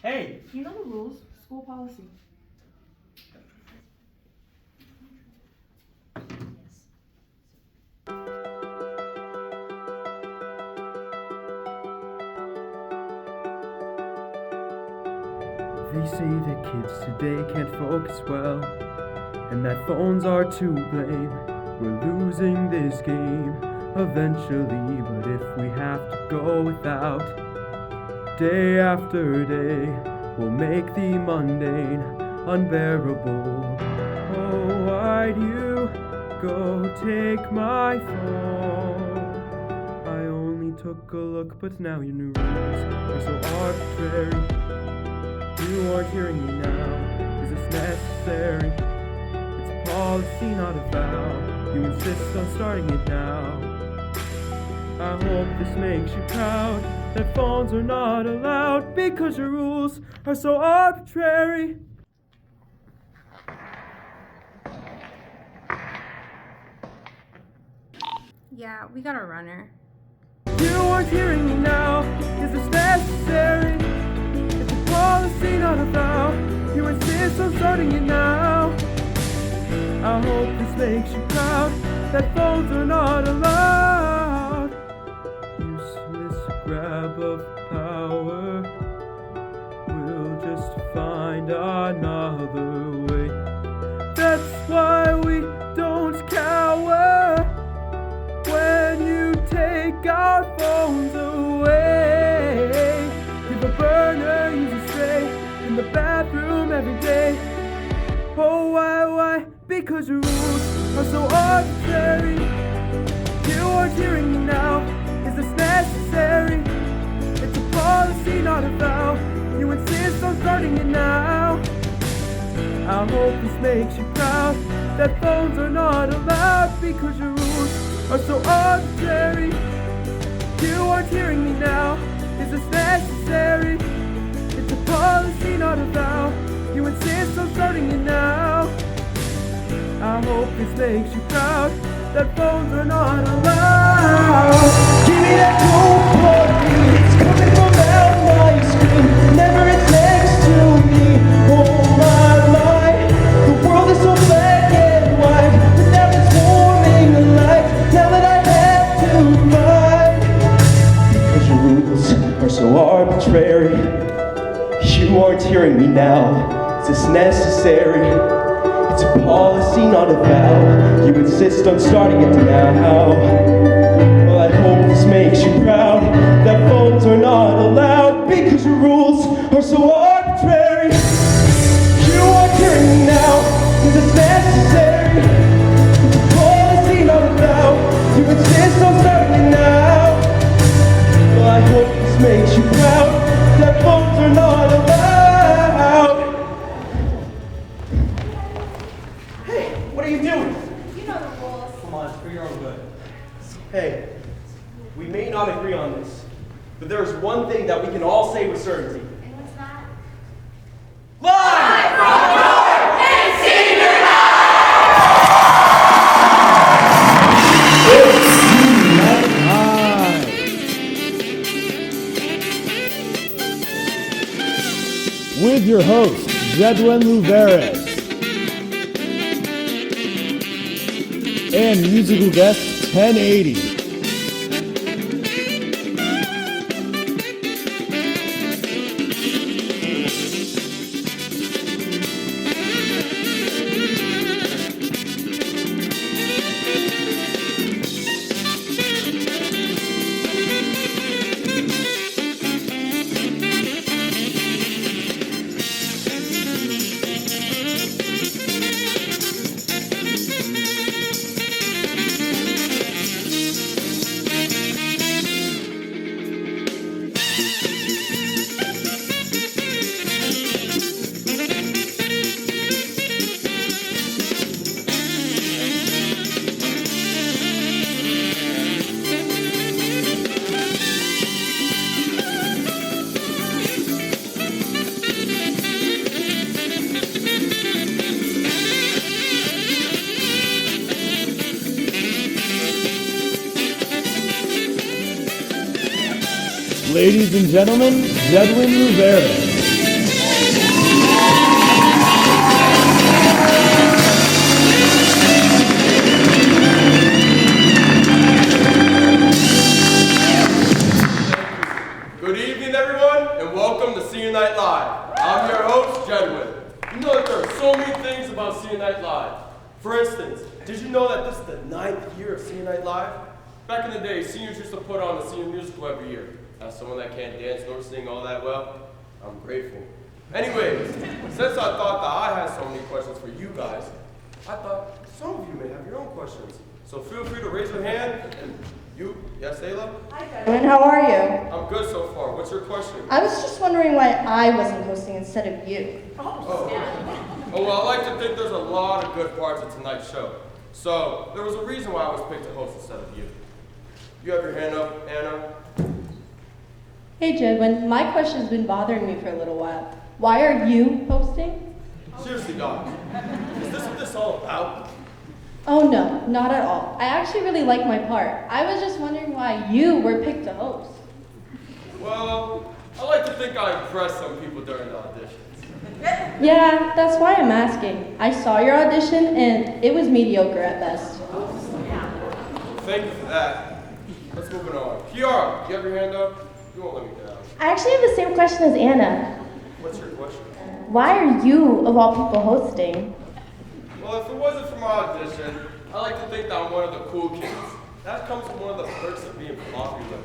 Hey! You know the rules. School policy. They say that kids today can't focus well, and that phones are to blame. We're losing this game eventually, but if we have to go without day after day, we'll make the mundane unbearable. Oh, why'd you go take my phone? I only took a look, but now your new rules are so arbitrary. You aren't hearing me now. Is this necessary? It's a policy, not a vow. You insist on starting it now. I hope this makes you proud that phones are not allowed because your rules are so arbitrary. Yeah, we got a runner. You aren't hearing me now. Is this necessary? It's a policy, not a vow. You insist on starting it now. I hope this makes you proud that phones are not allowed. Useless grab of power. We'll just find another way. That's why we don't cower when you take our phones away. If a burner uses spray in the bathroom every day. Oh, why? Because your rules are so arbitrary. You aren't hearing me now. Is this necessary? It's a policy, not a vow. You insist on starting it now. I hope this makes you proud that phones are not allowed because your rules are so arbitrary. You aren't hearing me now. Is this necessary? It's a policy, not a vow. You insist on starting it now. I hope this makes you proud that phones are not allowed. Give me that cold party. It's coming from out my screen. Never it's next to me. Oh my. The world is so black and white. But now it's warming alive. Now that I have to fight. Because your rules are so arbitrary. You aren't hearing me now. Is this necessary? It's a policy, not a vow. You insist on starting it now. Well, I hope this makes you proud that phones are not allowed because your rules are so arbitrary. You aren't hearing me now. Is this necessary? It's a policy, not a vow. You insist on starting it now. Well, I hope this makes you proud that phones are not allowed. What are you doing? You know the rules. Come on, it's for your own good. Hey, we may not agree on this, but there is one thing that we can all say with certainty. And what's that? Live from Senior With your host, Jedwin Luveres. And musical guest 1080. Ladies and gentlemen, Jedwin Luveres. Live. I'm your host, Jedwin. You know that there are so many things about Senior Night Live. For instance, did you know that this is the 9th year of Senior Night Live? Back in the day, seniors used to put on a senior musical every year. As someone that can't dance nor sing all that well, I'm grateful. Anyways, since I thought that I had so many questions for you guys, I thought some of you may have your own questions. So feel free to raise your hand. And you, yes, Ayla? Hi, Jedwin. How are you? I'm good so far. What's your question? I was just wondering why I wasn't hosting instead of you. Oh, well, I like to think there's a lot of good parts of tonight's show. So there was a reason why I was picked to host instead of you. You have your hand up, Anna. Hey, Jedwin. My question's been bothering me for a little while. Why are you hosting? Seriously, Doc, is this what this is all about? Oh, no, not at all. I actually really like my part. I was just wondering why you were picked to host. Well, I like to think I impressed some people during the auditions. Yeah, that's why I'm asking. I saw your audition, and it was mediocre at best. Thank you for that. Let's move it on. Kiara, you have your hand up? You won't let me down. I actually have the same question as Anna. What's your question? Why are you, of all people, hosting? Well, if it wasn't for my audition, I like to think that I'm one of the cool kids. That comes from one of the perks of being popular.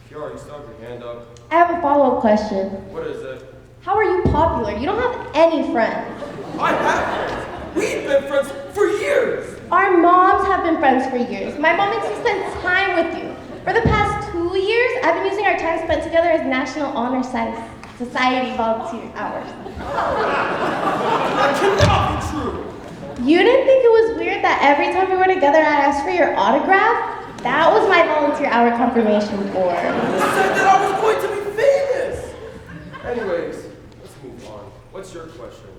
Kiara, you still have your hand up. I have a follow-up question. What is it? How are you popular? You don't have any friends. I have friends. We've been friends for years. Our moms have been friends for years. My mom makes me spend time with you. For the past 2 years, I've been using our time spent together as National Honor Society volunteer hours. That cannot be true. You didn't think it was weird that every time we were together, I asked for your autograph? That was my volunteer hour confirmation form. You said that I was going to be famous. Anyways, let's move on. What's your question?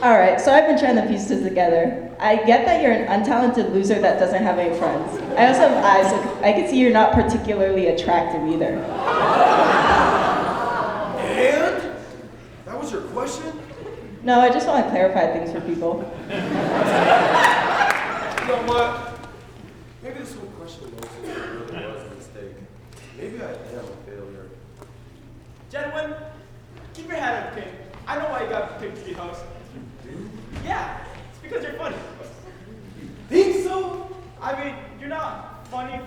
All right, so I've been trying to piece this together. I get that you're an untalented loser that doesn't have any friends. I also have eyes, so I can see you're not particularly attractive either. And? That was your question? No, I just want to clarify things for people. You know what? Maybe this whole question really was a mistake. Maybe I am a failure. Jedwin, keep your head up, King. I know why you got picked to be host. Yeah, it's because you're funny. Think so? I mean, you're not funny,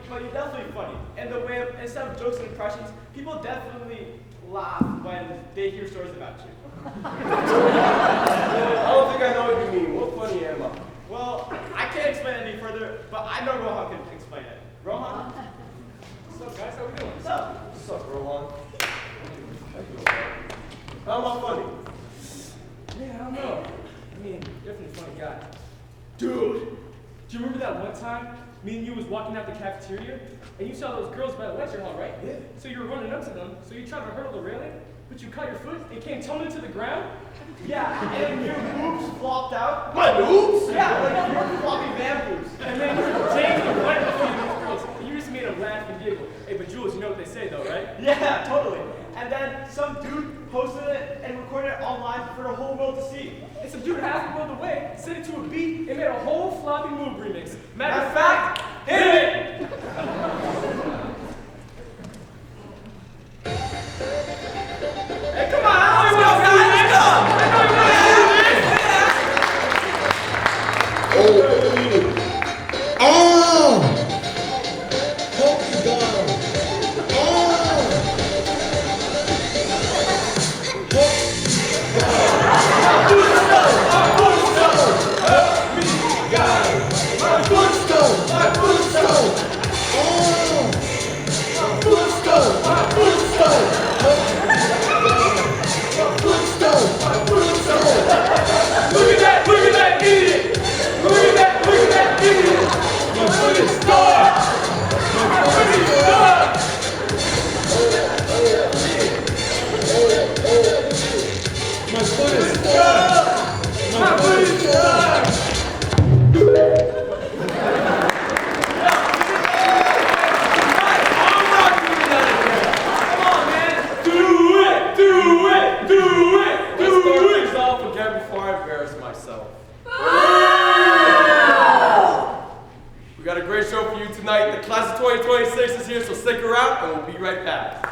but you're definitely funny. And the way, instead of jokes and impressions, people definitely laugh when they hear stories about you. I don't think I know what you mean. What funny am I? Well, I can't explain it any further, but I know Rohan can explain it. Rohan? What's up, guys? How we doing? What's up? What's up, Rohan? How am I funny? Man, I don't know. I mean, definitely a funny guy. Dude, do you remember that one time me and you was walking out the cafeteria and you saw those girls by the lecture hall, right? Yeah. So you were running up to them, so you tried to hurdle the railing, but you caught your foot and came tumbling to the ground? Yeah, and your boobs flopped out. My boobs? Yeah, like your floppy man boobs. And then James was right up to those girls and you just made them laugh and giggle. Hey, but Jules, you know what they say though, right? Yeah, totally. And then some dude posted it and recorded it online for the whole world to see. And some dude half the world away sent it to a beat and made a whole floppy move remix. Matter of fact, hit it! Hey, come on, let's go, guys, let's go! Tonight, the class of 2026 is here, so stick around and we'll be right back.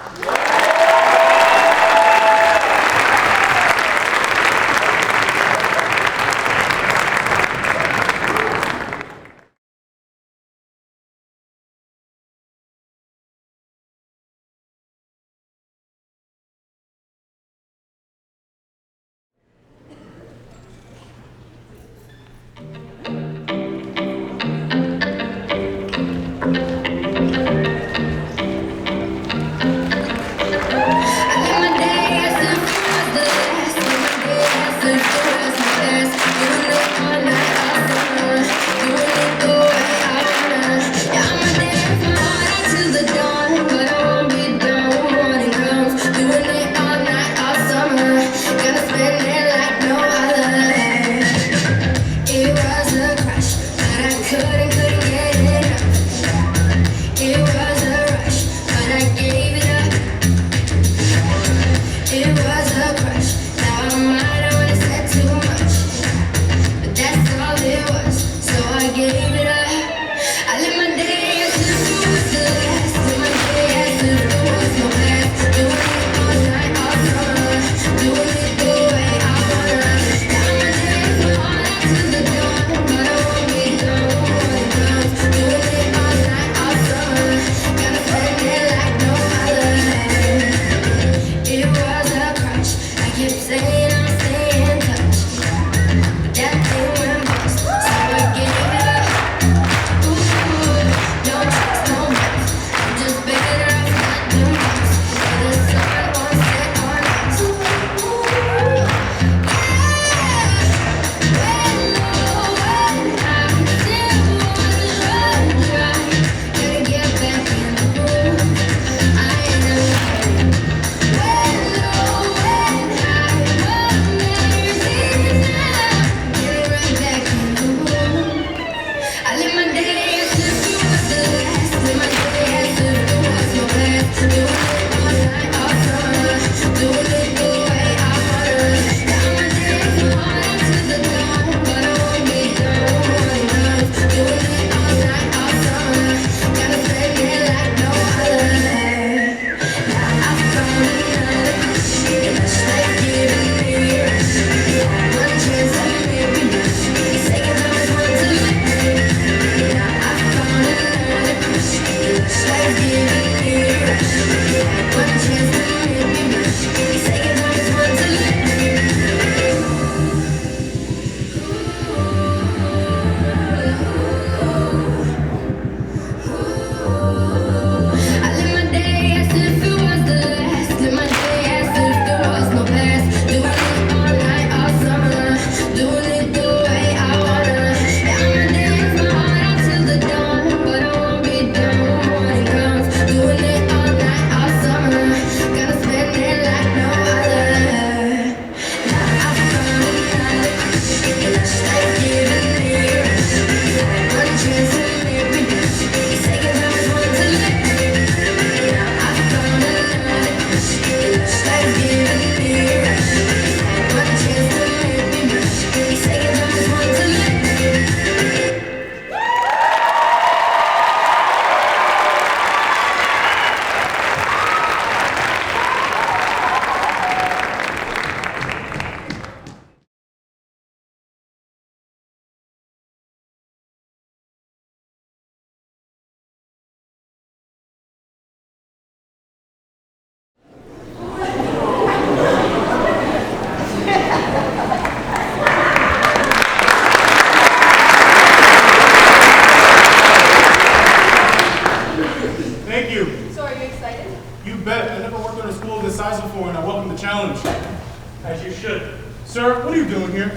Sir, what are you doing here?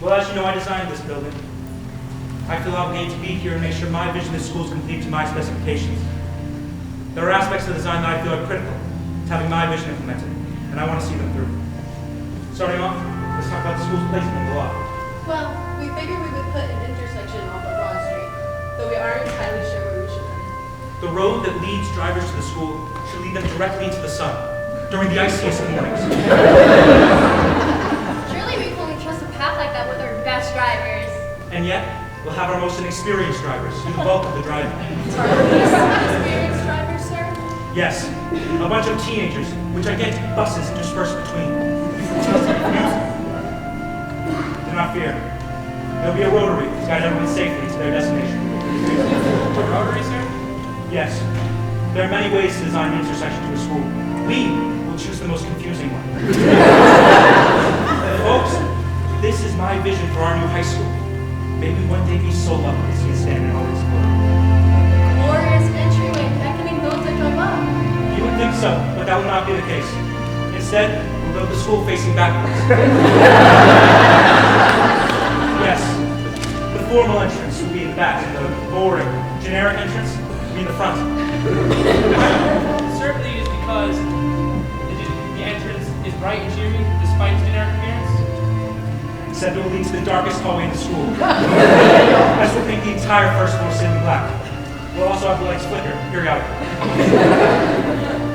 Well, as you know, I designed this building. I feel obligated to be here and make sure my vision of the school is complete to my specifications. There are aspects of the design that I feel are critical to having my vision implemented, and I want to see them through. Starting off, let's talk about the school's placement in the law. Well, we figured we would put an intersection off of Broad Street, though we aren't entirely sure where we should put it. The road that leads drivers to the school should lead them directly into the sun during the iciest mornings. Surely we can only trust a path like that with our best drivers. And yet, we'll have our most inexperienced drivers do the bulk of the driving. Experienced drivers, sir? Yes, a bunch of teenagers, which I get buses interspersed between. Do not fear. There'll be a rotary to guide everyone safely to their destination. A rotary, sir? Yes. There are many ways to design an intersection to a school. We will choose the most confusing one. Folks, this is my vision for our new high school. May we one day be so lucky to see it stand in all its glory. Glorious entryway beckoning those that come up. You would think so, but that will not be the case. Instead, we'll build the school facing backwards. Yes, the formal entrance will be in the back, and the boring, generic entrance will be in the front. Certainly is because the entrance is bright and cheery despite its generic appearance. Except it will lead to the darkest hallway in the school. As we'll paint the entire first floor cinnamon black. We'll also have the lights flicker periodically.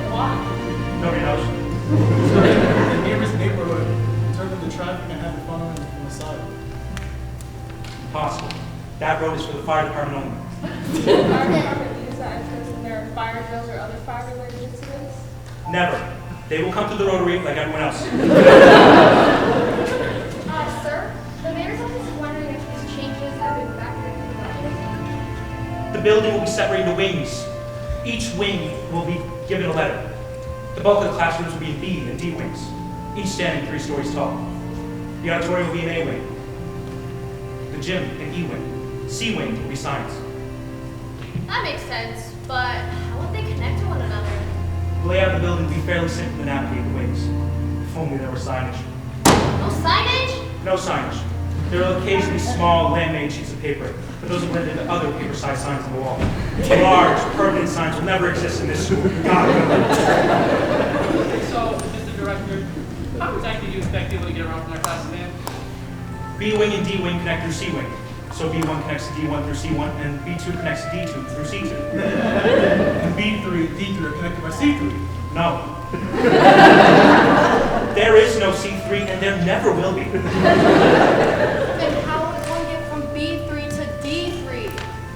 Why? Nobody knows. The That road is for the fire department only. Does the fire department use that entrance in their fire drills or other fire-related incidents? Never. They will come through the rotary like everyone else. Sir, the mayor's office is wondering if these changes have been factored into the budget. The building will be separated into wings. Each wing will be given a letter. The bulk of the classrooms will be in B and D wings, each standing 3 stories tall. The auditorium will be in A wing. The gym in E wing. C wing will be science. That makes sense, but how would they connect to one another? The layout of the building will be fairly simple to navigate the wings. If only there were signage. No signage? No signage. There will occasionally be small laminated sheets of paper, but those are blended into other paper-sized signs on the wall. Large, permanent signs will never exist in this school. God, So, Mr. Director, how exactly do you expect people to get around from their classes, man? B wing and D wing connect through C wing. So B1 connects to D1 through C1, and B2 connects to D2 through C2. And B3 and D3 are connected by C3. No. There is no C3, and there never will be. Then how would one get from B3 to D3?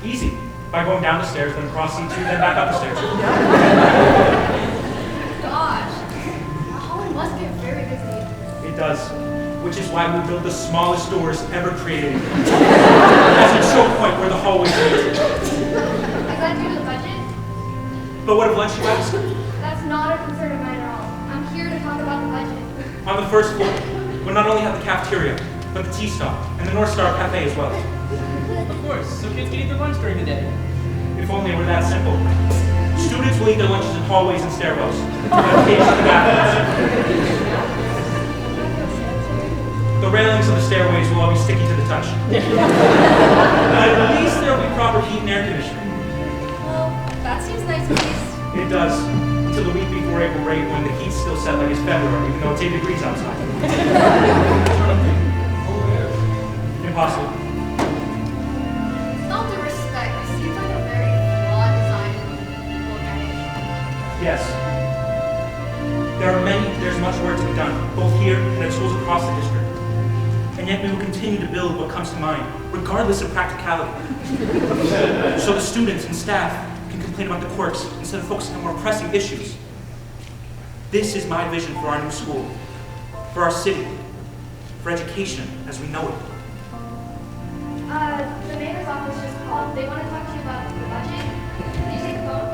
Easy. By going down the stairs, then across C2, then back up the stairs. Gosh, Holland must get very busy. It does. Which is why we build the smallest doors ever created. As a choke point where the hallways meet. Is that due to the budget? But what of lunch, you ask? That's not a concern of mine at all. I'm here to talk about the budget. On the first floor, we'll not only have the cafeteria, but the tea stop, and the North Star Cafe as well. Of course, so kids can eat their lunch during the day. If only it were that simple. Students will eat their lunches in hallways and stairwells, but occasionally bathrooms. The railings of the stairways will all be sticky to the touch. But at least there will be proper heat and air conditioning. Well, that seems nice at least. It does, until the week before April break when the heat's still set like it's February, even though it's 8 degrees outside. Impossible. With all due respect, it seems like a very flawed design and look at it. Yes. There's much work to be done, both here and at schools across the district. And yet we will continue to build what comes to mind, regardless of practicality. So the students and staff can complain about the quirks instead of focusing on more pressing issues. This is my vision for our new school, for our city, for education as we know it. The mayor's office just called. They want to talk to you about the budget. Can you take the phone?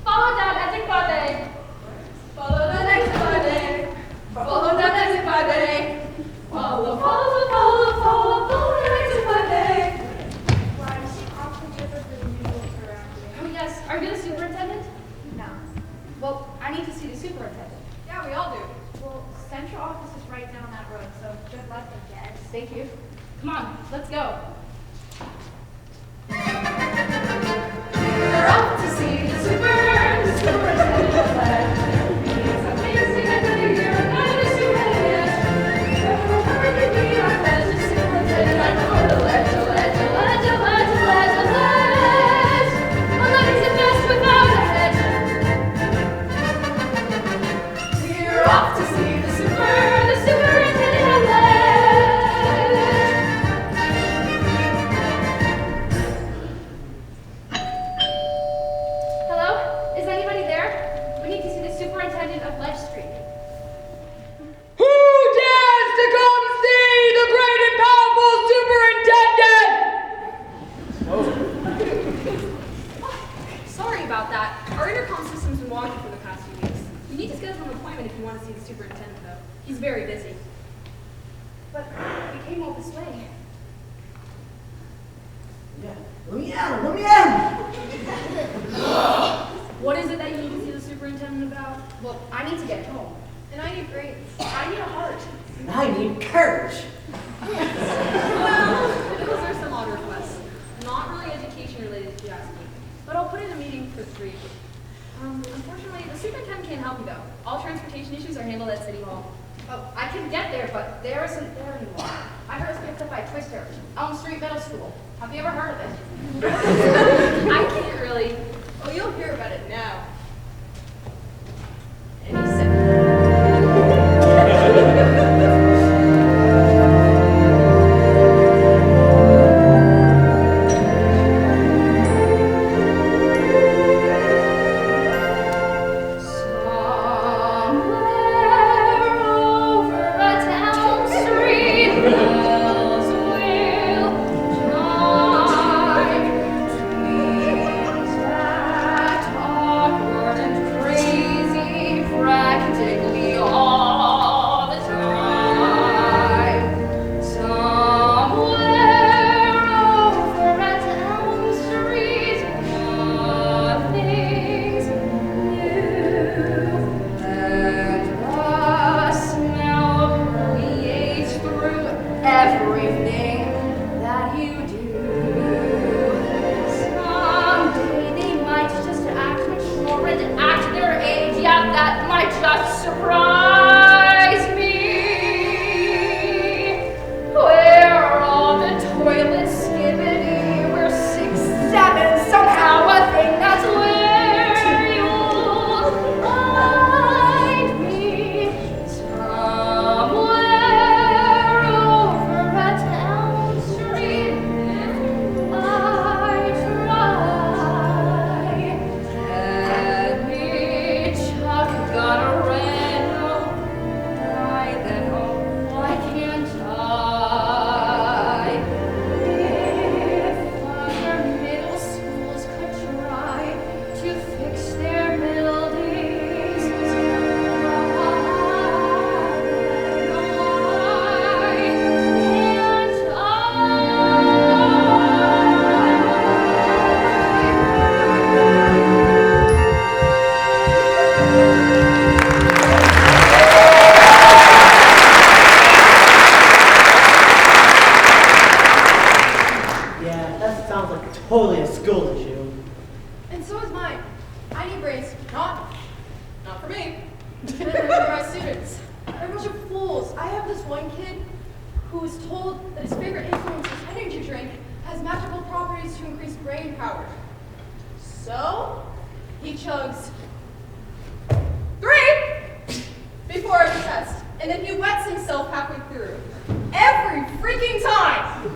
Follow down exit button. Follow the next button. Follow down exit button. Follow the exit button. Wow, you seem awfully different than usual surroundings. Oh yes, are you the superintendent? No. Well, I need to see the superintendent. Yeah, we all do. Well, central office is right down that road, so good luck, I guess. Thank you. Come on, let's go. We're off to see the superintendent. He's amazing, I tell you, you're not a superintendent. Whoever can be our best superintendent, I know the ledge. A letters the best without a hedge. We're off to see the superintendent of Ledge. Hello? Is anybody there? We need to see the superintendent of Ledge Street. Who dares to come see the great and powerful superintendent? Sorry about that. Our intercom system's been wonky for the past few weeks. You need to schedule an appointment if you want to see the superintendent, though. He's very busy. But we came all this way. Let me out! What is it that you need to see the superintendent about? Well, I need to get home. And I need grades. I need a heart. And I need courage. Well, those are some odd requests. Not really education related, if you ask me. But I'll put for the street. Unfortunately, the superintendent can't help you though. All transportation issues are handled at City Hall. Oh, I can get there, but there isn't there anymore. I heard it's picked up by Twister, Elm Street Middle School. Have you ever heard of it? I can't really. Oh, you'll hear about it now. Any second. Totally a school issue. And so is mine. I need brains. Not for me. For my students. They're a bunch of fools. I have this one kid who was told that his favorite influencer's energy drink has magical properties to increase brain power. So, he chugs 3 before every test. And then he wets himself halfway through. Every freaking time!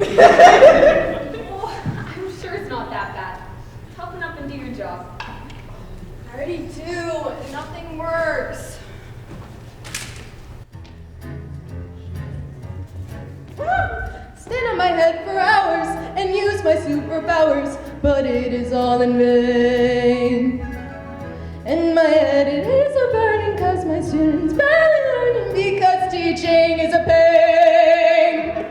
I'm sure it's not that bad. Toughen up and do your job. I already do. Nothing works. Stand on my head for hours and use my superpowers, but it is all in vain. In my head it is a burden, cause my students barely learning, because teaching is a pain.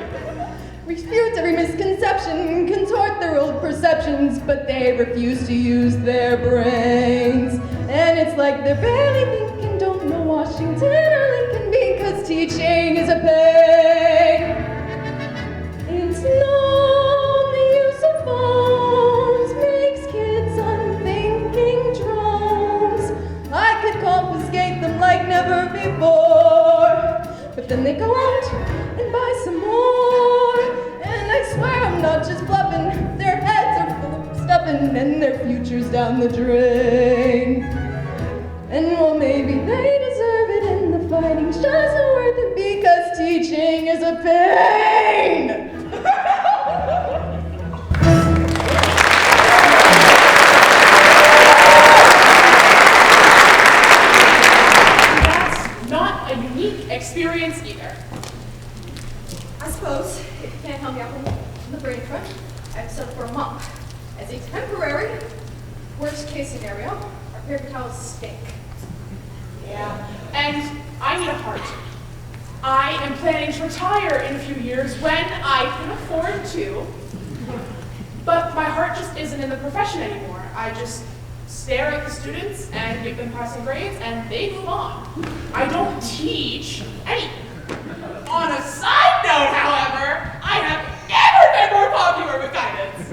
Refute every misconception, contort their old perceptions, but they refuse to use their brains. And it's like they're barely thinking, don't know Washington or Lincoln, because teaching is a pain. It's known the use of phones makes kids unthinking drones. I could confiscate them like never before, but then they go out and buy some more. And I swear I'm not just bluffing, their heads are full of stuffing and their future's down the drain. And well, maybe they deserve it and the fighting's just worth it, because teaching is a pain. That's not a unique experience either. I suppose if you can't help me out on the brain front, I've settled for a monk. As a temporary, worst case scenario, our paper towels stink. Yeah, and I need a heart. I am planning to retire in a few years when I can afford to, but my heart just isn't in the profession anymore. I just stare at the students and give them passing grades and they move on. I don't teach anything. On a side note, however, I have never been more popular with guidance.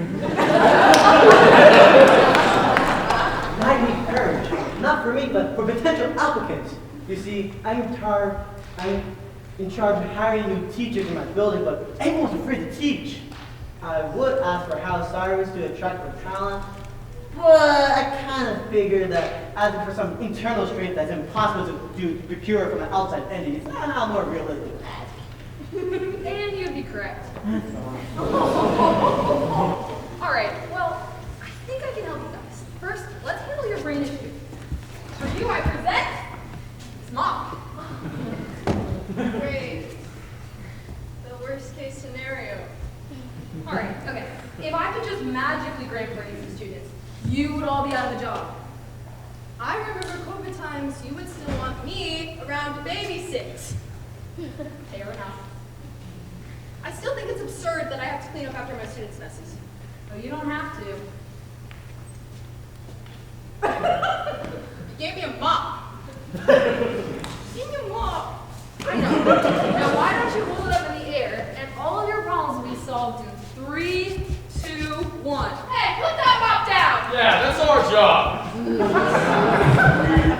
I'm in charge of hiring new teachers in my building, but everyone's afraid to teach. I would ask for house salaries to attract more talent, but I kind of figured that asking for some internal strength that's impossible to procure from an outside entity is not more realistic. And you'd be correct. Alright, well, I think I can help you guys. First, let's handle your brain issue. For you, I present Mom. Wait. The worst case scenario. Alright, okay. If I could just magically grant brains to students, you would all be out of the job. I remember COVID times, you would still want me around to babysit. Fair enough. I still think it's absurd that I have to clean up after my students' messes. No, you don't have to. You gave me a mop. Give me a mop. I know. Now why don't you hold it up in the air and all of your problems will be solved in 3, 2, 1. Hey, put that mop down! Yeah, that's our job. We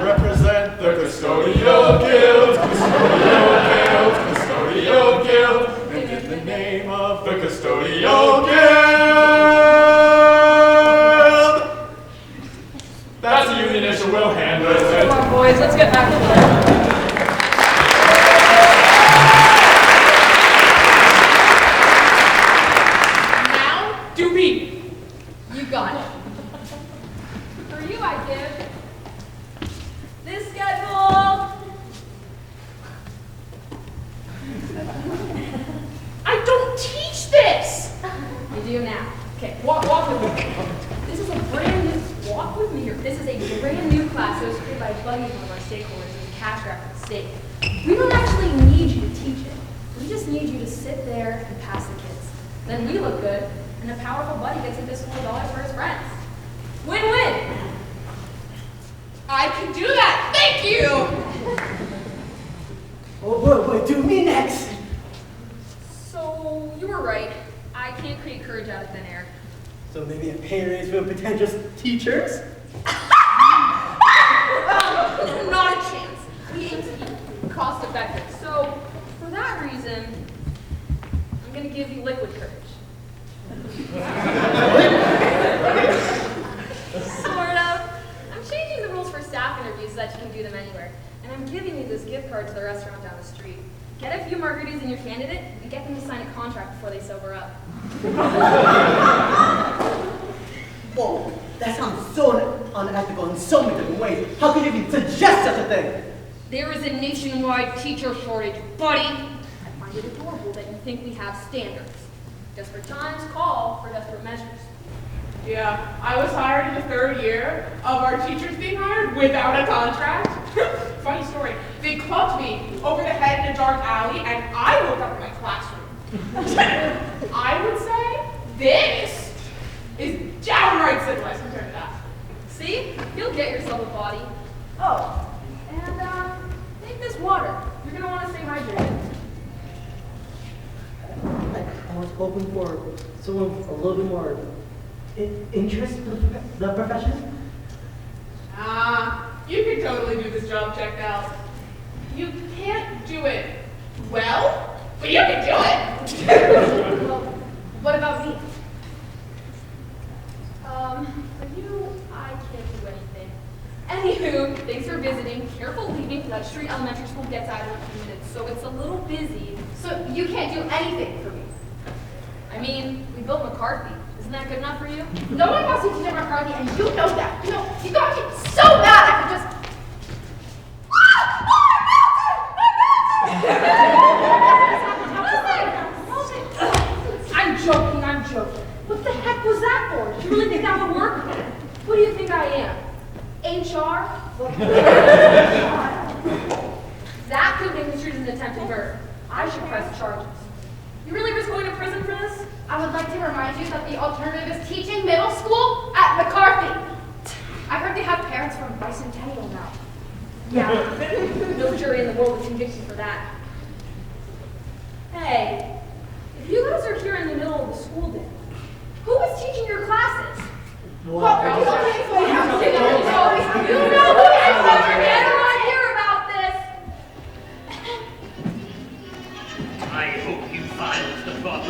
represent the custodial guild, custodial guild, and in the name of the custodial guild. That's a union issue we'll handle. Come on, boys, let's get back to work. Now, do me. You got it. For you, I give this schedule. I don't teach this. You do now. Okay, walk with me. This is a brand new, walk with me here. This is a brand new class that was created by Buddy, one of our stakeholders, who's a cash grab for the state. We don't actually need you to teach it. We just need you to sit there and pass the kids. Then we look good, and a powerful Buddy gets a fistful of dollars for his friends. Win-win. I can do that. Thank you. Oh boy, do me next. So, you were right. I can't create courage out of thin air. So maybe a pay raise for potential teachers? Not a chance. We aim to be cost effective. So, for that reason, I'm going to give you liquid courage. Sort of. I'm changing the rules for staff interviews so that you can do them anywhere. And I'm giving you this gift card to the restaurant down the street. Get a few margaritas in your candidate and get them to sign a contract before they sober up. Whoa, that sounds so unethical in so many different ways. How could you even suggest such a thing? There is a nationwide teacher shortage, buddy. I find it adorable that you think we have standards. Desperate times call for desperate measures. Yeah, I was hired in the 3rd year of our teachers being hired without a contract. Funny story. They clubbed me over the head in a dark alley, and I woke up in my classroom. I would say this is downright civilized compared to that. See? You'll get yourself a body. Oh, and take this water. You're gonna want to stay hydrated. I was hoping for someone with a little bit more interest in the profession. You can totally do this job, checked out. You can't do it well, but you can do it. Well, what about me? For you, I can't do anything. Anywho, thanks for visiting. Careful leaving. That Street Elementary School gets out in a few minutes, so it's a little busy. So you can't do anything for me. I mean, we built McCarthy. Isn't that good enough for you? No one wants to teach McCarthy, and you know that. You know, you got me so mad I could just. I'm joking. What the heck was that for? Do you really think that would work? What do you think I am? HR? That could be construed as an attempted murder. I should press charges. You really risk going to prison for this? I would like to remind you that the alternative is teaching middle school at McCarthy. I heard they have parents from Bicentennial now. Yeah. No jury in the world would convict you for that. Hey, if you guys are here in the middle of the school day, who is teaching your classes? What? You know who it is, but I don't want to hear about this.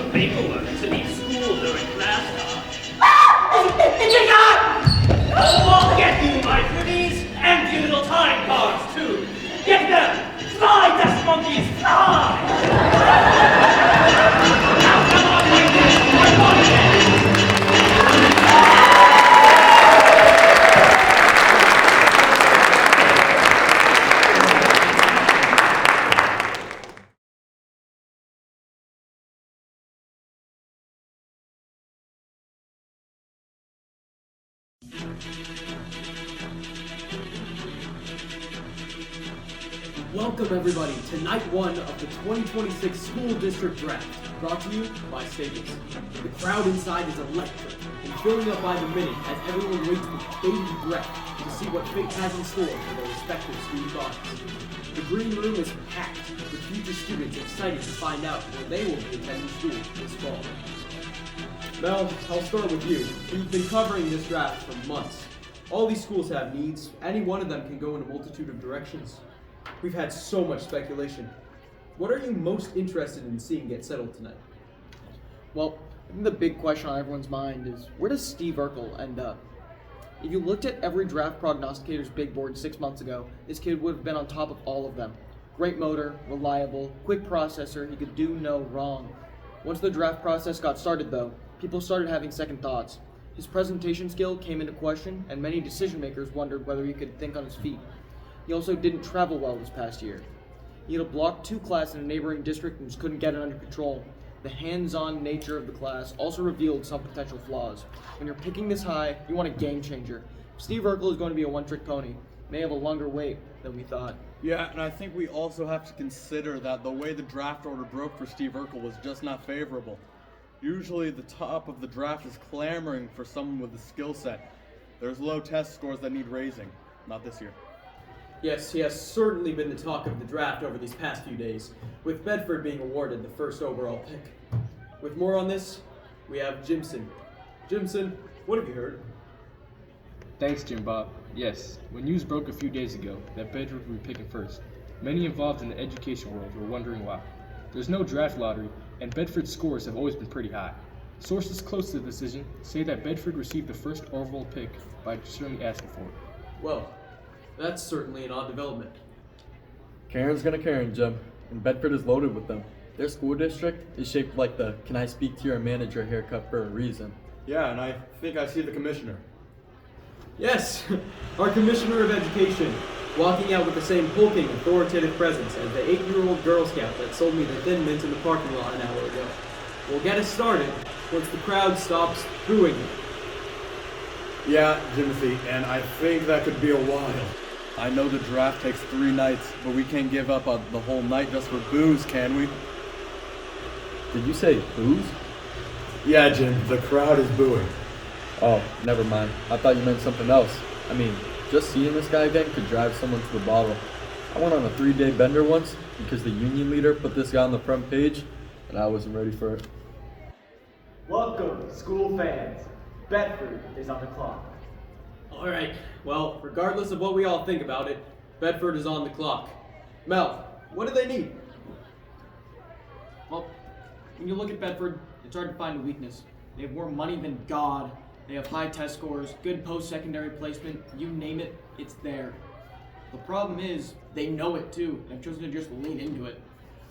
some paperwork to be school during class time. I'll get you, my pretties, and your little time cards, too. Get them! Fly, dust monkeys, fly! Now come on, ladies, I'm on again! Welcome everybody to night one of the 2026 School District Draft, brought to you by Staples. The crowd inside is electric and filling up by the minute as everyone waits with bated breath to see what fate has in store for their respective student bodies. The green room is packed with future students excited to find out where they will be attending school this fall. Mel, I'll start with you. We've been covering this draft for months. All these schools have needs. Any one of them can go in a multitude of directions. We've had so much speculation. What are you most interested in seeing get settled tonight? Well, I think the big question on everyone's mind is, where does Steve Urkel end up? If you looked at every draft prognosticator's big board 6 months ago, this kid would have been on top of all of them. Great motor, reliable, quick processor, he could do no wrong. Once the draft process got started though, people started having second thoughts. His presentation skill came into question, and many decision makers wondered whether he could think on his feet. He also didn't travel well this past year. He had a Block 2 class in a neighboring district and just couldn't get it under control. The hands-on nature of the class also revealed some potential flaws. When you're picking this high, you want a game changer. If Steve Urkel is going to be a one-trick pony, may have a longer wait than we thought. Yeah, and I think we also have to consider that the way the draft order broke for Steve Urkel was just not favorable. Usually the top of the draft is clamoring for someone with a skill set. There's low test scores that need raising. Not this year. Yes, he has certainly been the talk of the draft over these past few days, with Bedford being awarded the first overall pick. With more on this, we have Jimson. Jimson, what have you heard? Thanks, Jim Bob. Yes, when news broke a few days ago that Bedford would be picking first, many involved in the education world were wondering why. There's no draft lottery, and Bedford's scores have always been pretty high. Sources close to the decision say that Bedford received the first overall pick by certainly asking for it. Well, that's certainly an odd development. Karen's gonna Karen, Jim, and Bedford is loaded with them. Their school district is shaped like the "can I speak to your manager" haircut for a reason. Yeah, and I think I see the commissioner. Yes, our Commissioner of Education, walking out with the same hulking, authoritative presence as the 8-year-old Girl Scout that sold me the Thin Mints in the parking lot an hour ago. We'll get us started once the crowd stops booing it. Yeah, Jimothy, and I think that could be a while. I know the draft takes 3 nights, but we can't give up on the whole night just for booze, can we? Did you say booze? Yeah, Jim, the crowd is booing. Oh, never mind. I thought you meant something else. I mean, just seeing this guy again could drive someone to the bottle. I went on a 3-day bender once because the union leader put this guy on the front page, and I wasn't ready for it. Welcome, school fans. Bedford is on the clock. All right, well, regardless of what we all think about it, Bedford is on the clock. Mel, what do they need? Well, when you look at Bedford, it's hard to find a weakness. They have more money than God. They have high test scores, good post-secondary placement, you name it, it's there. The problem is, they know it too, and have chosen to just lean into it.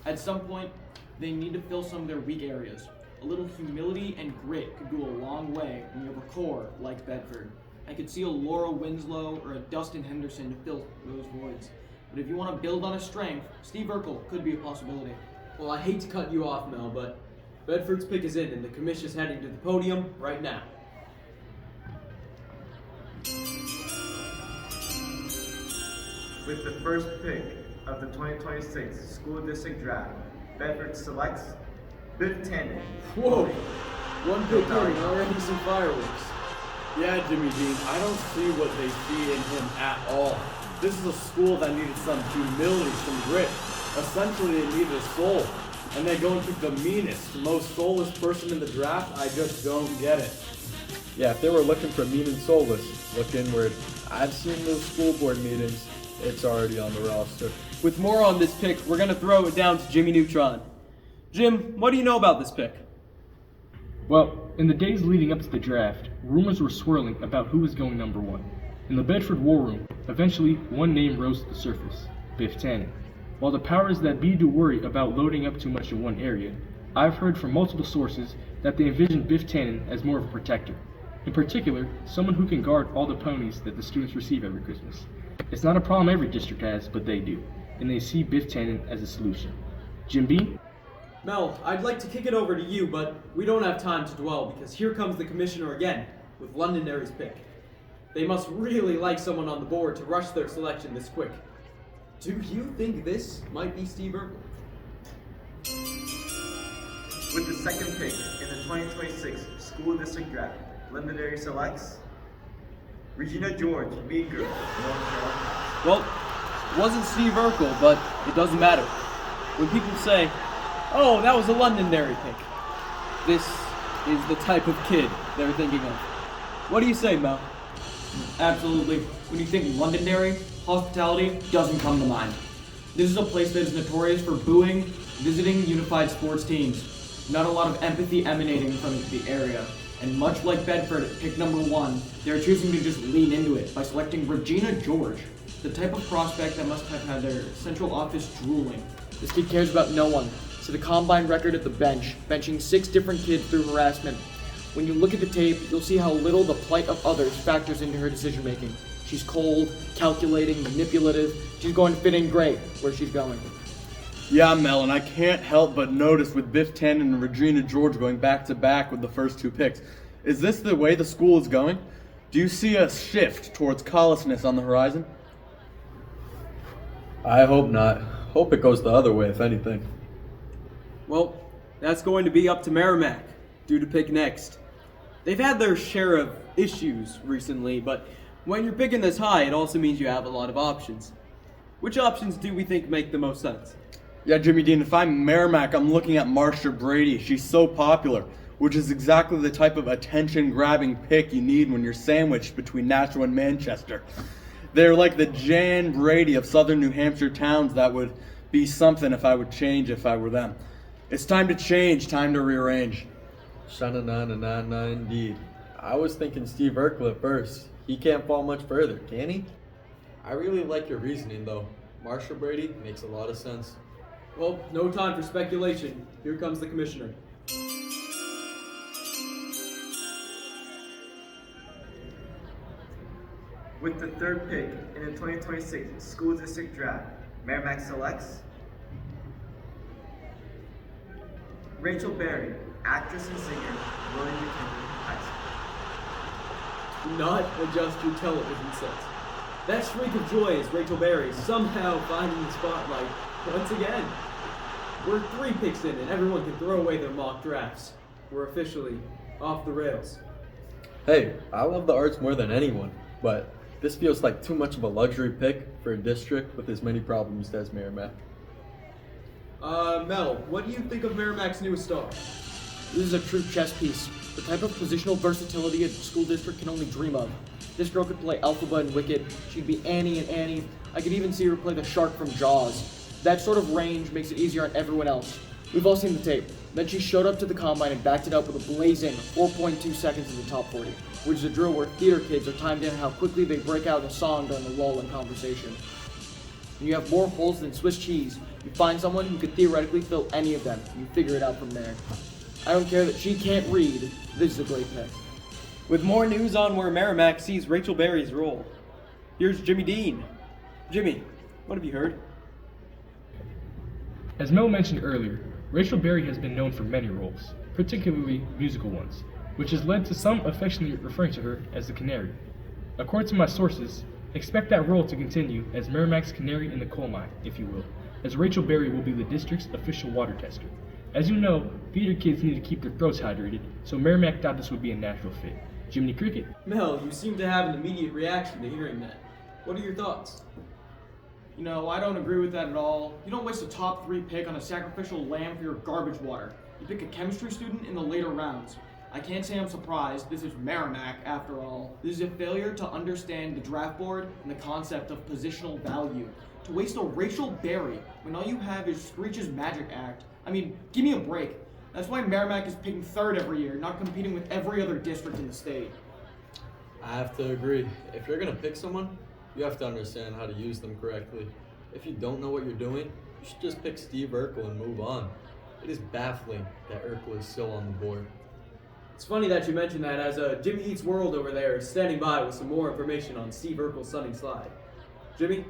At some point, they need to fill some of their weak areas. A little humility and grit could go a long way when you have a core like Bedford. I could see a Laura Winslow or a Dustin Henderson to fill those voids. But if you want to build on a strength, Steve Urkel could be a possibility. Well, I hate to cut you off, Mel, but Bedford's pick is in, and the commission's heading to the podium right now. With the first pick of the 2026 School District Draft, Bedford selects Superintendent. Whoa! One pick in, already some fireworks. Yeah, Jimmy Dean, I don't see what they see in him at all. This is a school that needed some humility, some grit. Essentially, they needed a soul. And they go and pick the meanest, most soulless person in the draft? I just don't get it. Yeah, if they were looking for mean and soulless, look inward. I've seen those school board meetings. It's already on the roster. With more on this pick, we're going to throw it down to Jimmy Neutron. Jim, what do you know about this pick? Well, in the days leading up to the draft, rumors were swirling about who was going number 1. In the Bedford War Room, eventually one name rose to the surface, Biff Tannen. While the powers that be do worry about loading up too much in one area, I've heard from multiple sources that they envision Biff Tannen as more of a protector. In particular, someone who can guard all the ponies that the students receive every Christmas. It's not a problem every district has, but they do, and they see Biff Tannen as a solution. Jim B? Mel, I'd like to kick it over to you, but we don't have time to dwell because here comes the commissioner again with Londonderry's pick. They must really like someone on the board to rush their selection this quick. Do you think this might be Steve Urkel? With the second pick in the 2026 School District Draft, Londonderry selects Regina George, Mean Girl, North Carolina. Well, it wasn't Steve Urkel, but it doesn't matter. When people say, oh, that was a Londonderry pick, this is the type of kid they're thinking of. What do you say, Mel? Absolutely. When you think Londonderry, hospitality doesn't come to mind. This is a place that is notorious for booing visiting unified sports teams. Not a lot of empathy emanating from the area. And much like Bedford at pick number 1, they're choosing to just lean into it by selecting Regina George, the type of prospect that must have had their central office drooling. This kid cares about no one. So the combine record at the bench, benching 6 different kids through harassment. When you look at the tape, you'll see how little the plight of others factors into her decision making. She's cold, calculating, manipulative. She's going to fit in great where she's going. Yeah, Mel, and I can't help but notice with Biff Tannen and Regina George going back to back with the first 2 picks. Is this the way the school is going? Do you see a shift towards callousness on the horizon? I hope not. Hope it goes the other way, if anything. Well, that's going to be up to Merrimack, due to pick next. They've had their share of issues recently, but when you're picking this high, it also means you have a lot of options. Which options do we think make the most sense? Yeah, Jimmy Dean, if I'm Merrimack, I'm looking at Marsha Brady. She's so popular, which is exactly the type of attention-grabbing pick you need when you're sandwiched between Nashua and Manchester. They're like the Jan Brady of southern New Hampshire towns. That would be something if I would change if I were them. It's time to change, time to rearrange. Sha-na-na-na-na-na, indeed. I was thinking Steve Urkel at first. He can't fall much further, can he? I really like your reasoning, though. Marsha Brady makes a lot of sense. Well, no time for speculation. Here comes the commissioner. With the third pick in the 2026 School District Draft, Merrimack selects Rachel Berry, actress and singer, William McKinley High School. Do not adjust your television sets. That shriek of joy is Rachel Berry somehow finding the spotlight once again. We're 3 picks in and everyone can throw away their mock drafts. We're officially off the rails. Hey, I love the arts more than anyone, but this feels like too much of a luxury pick for a district with as many problems as Merrimack. Mel, what do you think of Merrimack's newest star? This is a true chess piece. The type of positional versatility a school district can only dream of. This girl could play Elphaba and Wicked. She'd be Annie and Annie. I could even see her play the shark from Jaws. That sort of range makes it easier on everyone else. We've all seen the tape. Then she showed up to the combine and backed it up with a blazing 4.2 seconds in the top 40, which is a drill where theater kids are timed in how quickly they break out in a song during the lull in conversation. When you have more holes than Swiss cheese, you find someone who could theoretically fill any of them, and you figure it out from there. I don't care that she can't read, this is a great pick. With more news on where Merrimack sees Rachel Berry's role, here's Jimmy Dean. Jimmy, what have you heard? As Mel mentioned earlier, Rachel Berry has been known for many roles, particularly musical ones, which has led to some affectionately referring to her as the Canary. According to my sources, expect that role to continue as Merrimack's canary in the coal mine, if you will, as Rachel Berry will be the district's official water tester. As you know, theater kids need to keep their throats hydrated, so Merrimack thought this would be a natural fit. Jiminy Cricket. Mel, you seem to have an immediate reaction to hearing that. What are your thoughts? You know, I don't agree with that at all. You don't waste a top 3 pick on a sacrificial lamb for your garbage water. You pick a chemistry student in the later rounds. I can't say I'm surprised. This is Merrimack, after all. This is a failure to understand the draft board and the concept of positional value. To waste a Rachel Berry when all you have is Screech's Magic Act. I mean, give me a break. That's why Merrimack is picking third every year, not competing with every other district in the state. I have to agree. If you're gonna pick someone, you have to understand how to use them correctly. If you don't know what you're doing, you should just pick Steve Urkel and move on. It is baffling that Urkel is still on the board. It's funny that you mentioned that, as Jimmy Eats World over there is standing by with some more information on Steve Urkel's sunning slide. Jimmy?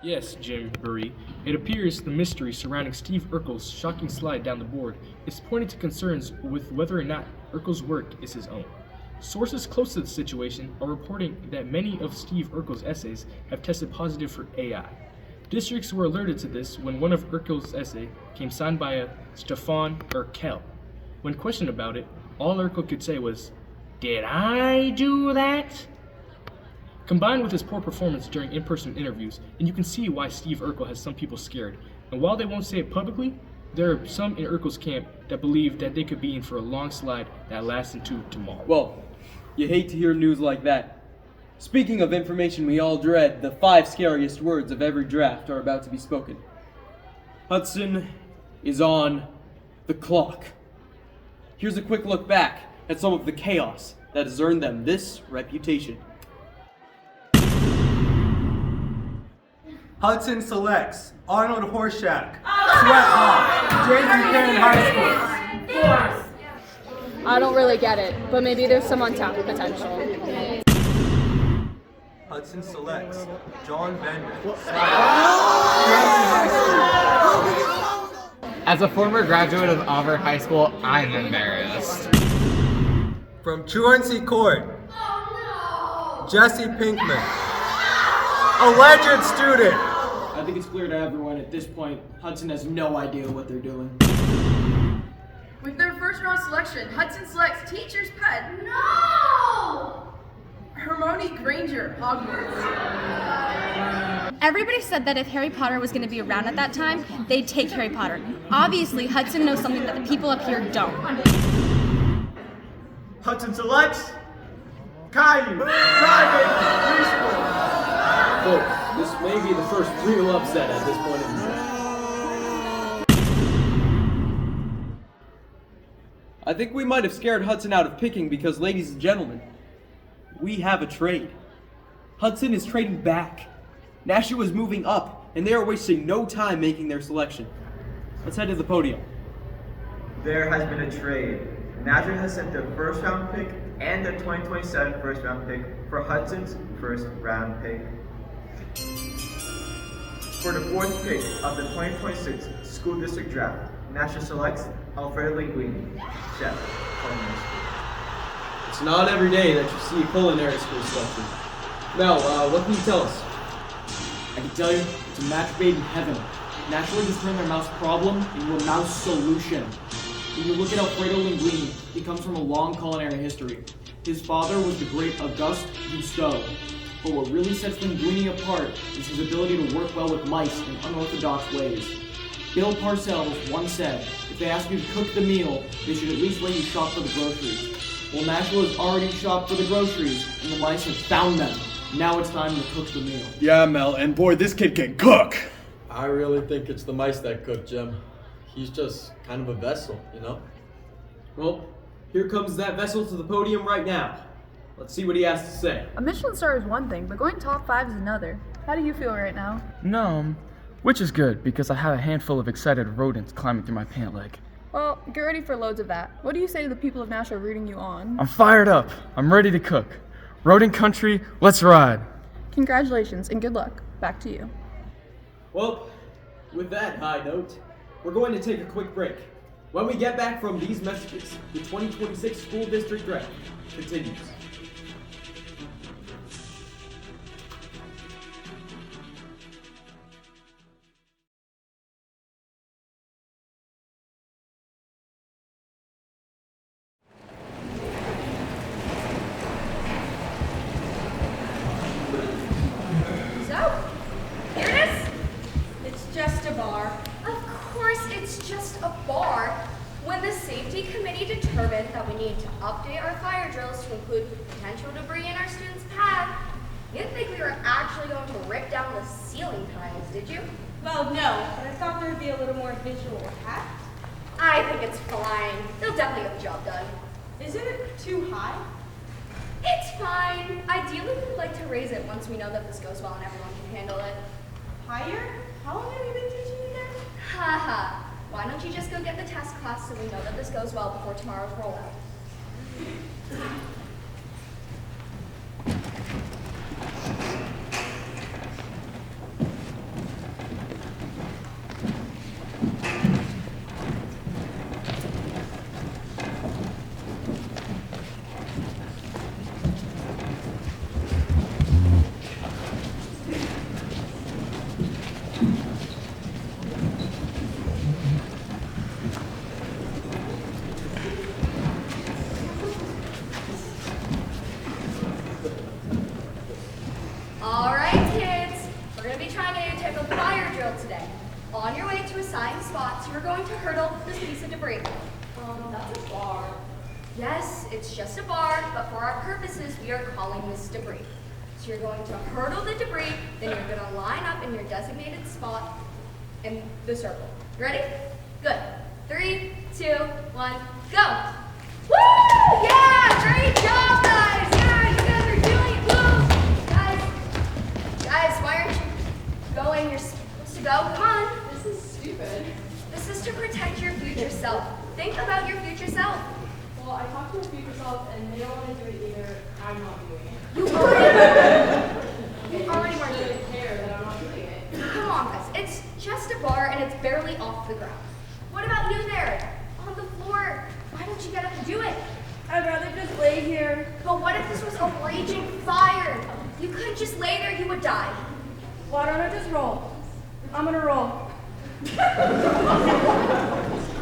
Yes, Jim Burry. It appears the mystery surrounding Steve Urkel's shocking slide down the board is pointing to concerns with whether or not Urkel's work is his own. Sources close to the situation are reporting that many of Steve Urkel's essays have tested positive for AI. Districts were alerted to this when one of Urkel's essays came signed by a Stefan Urkel. When questioned about it, all Urkel could say was, "Did I do that?" Combined with his poor performance during in-person interviews, and you can see why Steve Urkel has some people scared. And while they won't say it publicly, there are some in Urkel's camp that believe that they could be in for a long slide that lasts into tomorrow. Well, you hate to hear news like that. Speaking of information we all dread, the 5 scariest words of every draft are about to be spoken. Hudson is on the clock. Here's a quick look back at some of the chaos that has earned them this reputation. Hudson selects Arnold Horshack, Sweat Hawk, James Buchanan High School. I don't really get it, but maybe there's some untapped potential. Hudson selects John Bender, As a former graduate of Auburn High School, I'm embarrassed. From Truancy Court, Jesse Pinkman, a legend student. I think it's clear to everyone at this point, Hudson has no idea what they're doing. With their first round selection, Hudson selects teacher's pet. No! Hermione Granger, Hogwarts. Everybody said that if Harry Potter was going to be around at that time, they'd take Harry Potter. Obviously, Hudson knows something that the people up here don't. Hudson selects Caillou Private Preschool. Folks, this may be the first real upset at this point in the draft. I think we might have scared Hudson out of picking because, ladies and gentlemen, we have a trade. Hudson is trading back. Nashua is moving up, and they are wasting no time making their selection. Let's head to the podium. There has been a trade. Nashua has sent their first round pick and their 2027 first round pick for Hudson's first round pick. For the 4th pick of the 2026 school district draft, Nashua selects Alfredo Linguini, chef, culinary school. It's not every day that you see a culinary school selection. Mel, what can you tell us? I can tell you, it's a match made in heaven. Nashua just turned their mouse problem into a mouse solution. When you look at Alfredo Linguini, he comes from a long culinary history. His father was the great Auguste Gusteau. But what really sets Linguini apart is his ability to work well with mice in unorthodox ways. Bill Parcells once said, if they ask you to cook the meal, they should at least let you shop for the groceries. Well, Nashua has already shopped for the groceries, and the mice have found them. Now it's time to cook the meal. Yeah, Mel, and boy, this kid can cook! I really think it's the mice that cook, Jim. He's just kind of a vessel, you know? Well, here comes that vessel to the podium right now. Let's see what he has to say. A Michelin star is one thing, but going top 5 is another. How do you feel right now? Numb, which is good because I have a handful of excited rodents climbing through my pant leg. Well, get ready for loads of that. What do you say to the people of Nashua rooting you on? I'm fired up. I'm ready to cook. Rodent country, let's ride. Congratulations and good luck. Back to you. Well, with that high note, we're going to take a quick break. When we get back from these messages, the 2026 school district draft continues. That we need to update our fire drills to include potential debris in our students' path. You didn't think we were actually going to rip down the ceiling tiles, did you? Well, no, but I thought there would be a little more visual effect. I think it's fine. They'll definitely get the job done. Isn't it too high? It's fine. Ideally, we'd like to raise it once we know that this goes well and everyone can handle it. Higher? How long have you been teaching again? Haha. Why don't you just go get the test class so we know that this goes well before tomorrow's rollout? All right, kids. We're going to be trying a type of fire drill today. On your way to assigned spots, you're going to hurdle this piece of debris. That's a bar. Yes, it's just a bar, but for our purposes, we are calling this debris. So you're going to hurdle the debris, then you're going to line up in your designated spot in the circle. You ready? Good. 3, 2, 1, go! Woo! Yeah! Great job, guys! Yeah, you guys are doing it! Woo! Guys, why aren't you going? You're supposed to go. Come on. This is stupid. This is to protect your future self. Think about your future self. Well, I talked to my future self and they don't want to do it either. I'm not doing it. You already weren't doing They care that I'm not doing it. Come on, guys. It's just a bar and it's barely off the ground. What about you there? On the floor. Why don't you get up and do it? I'd rather just lay here. But what if this was a raging fire? You couldn't just lay there, you would die. Why don't I just roll? I'm gonna roll.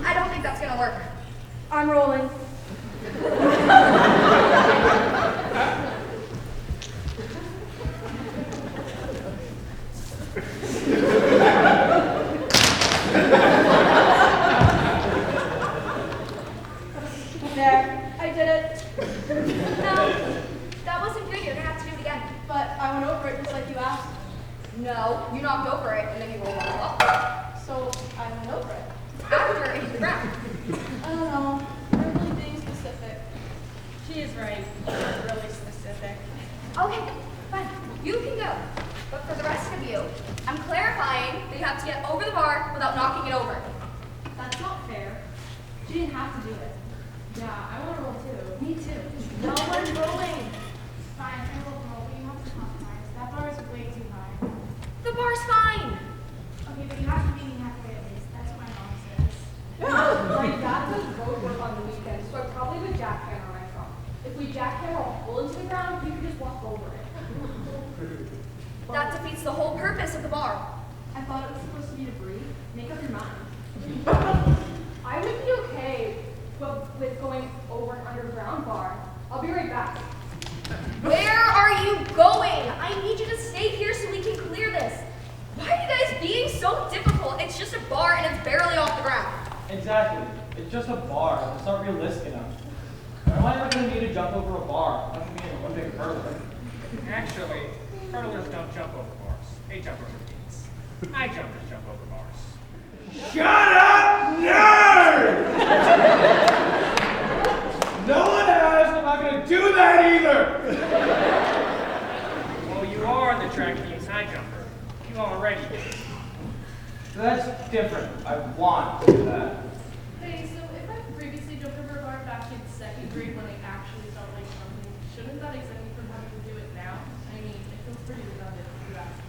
I don't think that's gonna work. I'm rolling. There, I did it. No, that wasn't good. You're gonna have to do it again. But I went over it just like you asked. No, you knocked over it and then you rolled on top. So I went over it. After it hit the ground. I don't know. You're really being specific. She is right. You're really specific. Okay, fine. You can go. But for the rest of you, I'm clarifying that you have to get over the bar without knocking it over. That's not fair. She didn't have to do it. Yeah, I want to roll too. Me too. No one's rolling. Fine, I will roll. We have to compromise. That bar is way too high. The bar's fine. Okay, but you have to meet me halfway at least. That's what my mom says. My dad does road work on the weekends, so I probably have a jackhammer on my phone. If we jackhammer a hole into the ground, you can just walk over it. That defeats the whole purpose of the bar. I thought it was supposed to be debris. Make up your mind. I would be okay with going over an underground bar. I'll be right back. Where are you going? I need you to stay here so we can clear this. Why are you guys being so difficult? It's just a bar and it's barely off the ground. Exactly. It's just a bar. It's not realistic enough. Why am I ever going to need to jump over a bar? I'm not going to be an Olympic hurdler. Actually, hurdlers don't jump over bars. They jump over gates. High jumpers jump over bars. Shut up, nerd! No one has. I'm not going to do that either. Well, you are the track team's high jumper. You already did. That's different. I want to do that. Hey, so if I previously jumped over a bar back in second grade when I actually felt like something, shouldn't that exempt me from having to do it now? I mean, it feels pretty redundant if you ask me.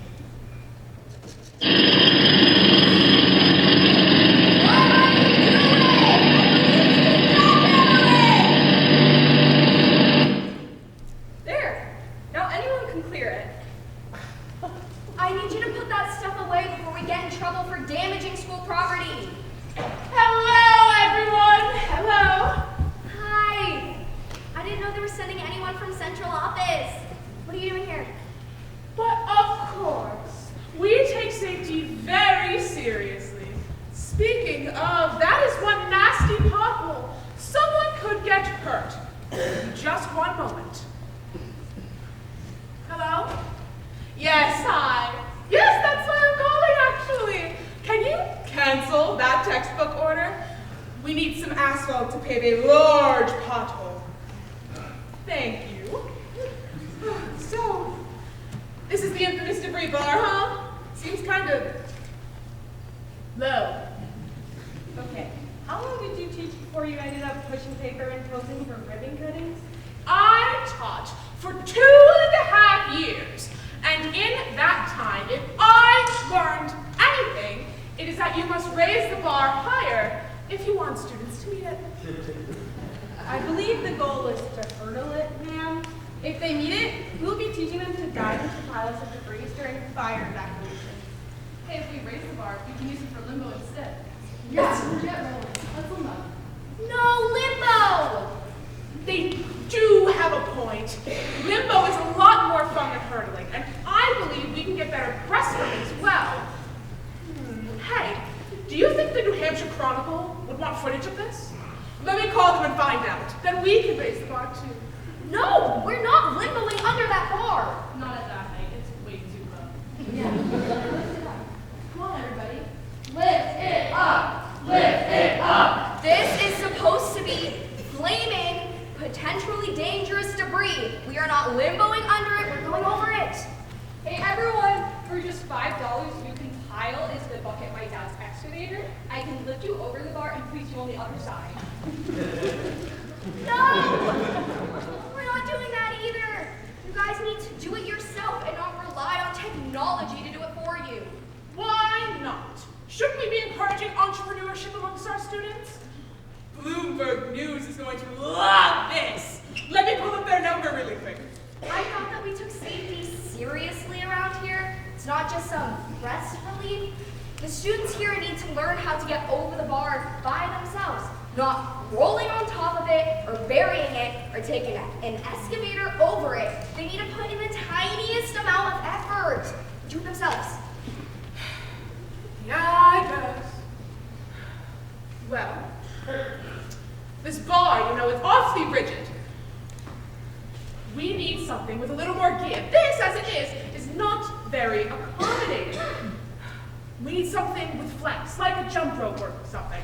There. Now anyone can clear it. I need you to put that stuff away before we get in trouble for damaging school property. Hello, everyone! Hello! Hi. I didn't know they were sending anyone from central office. What are you doing here? But of course, we take safety very seriously. Speaking of, that is one nasty pothole. Someone could get hurt. Just one moment. Hello? Yes, hi. Yes, that's why I'm calling, actually. Can you cancel that textbook order? We need some asphalt to pave a large pothole. Thank you. So, this is the infamous debris bar, huh? Seems kind of low. Okay. How long did you teach before you ended up pushing paper and posing for ribbon cuttings? I taught for 2.5 years. And in that time, if I learned anything, it is that you must raise the bar higher if you want students to meet it. I believe the goal is to hurdle it, ma'am. If they meet it, we'll be teaching them to dive into piles of debris during fire evacuation. Hey, if we raise the bar, we can use it for limbo instead. Yes. Forget rolling. Let's limbo. No, limbo! They do have a point. Limbo is a lot more fun than hurdling, and I believe we can get better breaststroke as well. Hey, do you think the New Hampshire Chronicle would want footage of this? Let me call them and find out. Then we can raise the bar too. No, we're not limboing under that bar. Not at that height. It's way too low. Yeah. Lift it up. Come on, everybody. Lift it up. Lift it up. This is supposed to be flaming, potentially dangerous debris. We are not limboing under it. We're going over it. Hey, everyone! For just $5, you can tile into the bucket my dad's excavator. I can lift you over the bar and place you on the other side. No! We're not doing that either. You guys need to do it yourself and not rely on technology to do it for you. Why not? Shouldn't we be encouraging entrepreneurship amongst our students? Bloomberg News is going to love this. Let me pull up their number really quick. I thought that we took safety seriously around here. It's not just some press relief. The students here need to learn how to get over the bar by themselves, not rolling on top of it or burying it or taking an excavator over it. They need to put in the tiniest amount of effort. Do it themselves. Yeah, I guess. Well, this bar, you know, is awfully rigid. We need something with a little more give. This, as it is not very accommodating. We need something with flex, like a jump rope or something.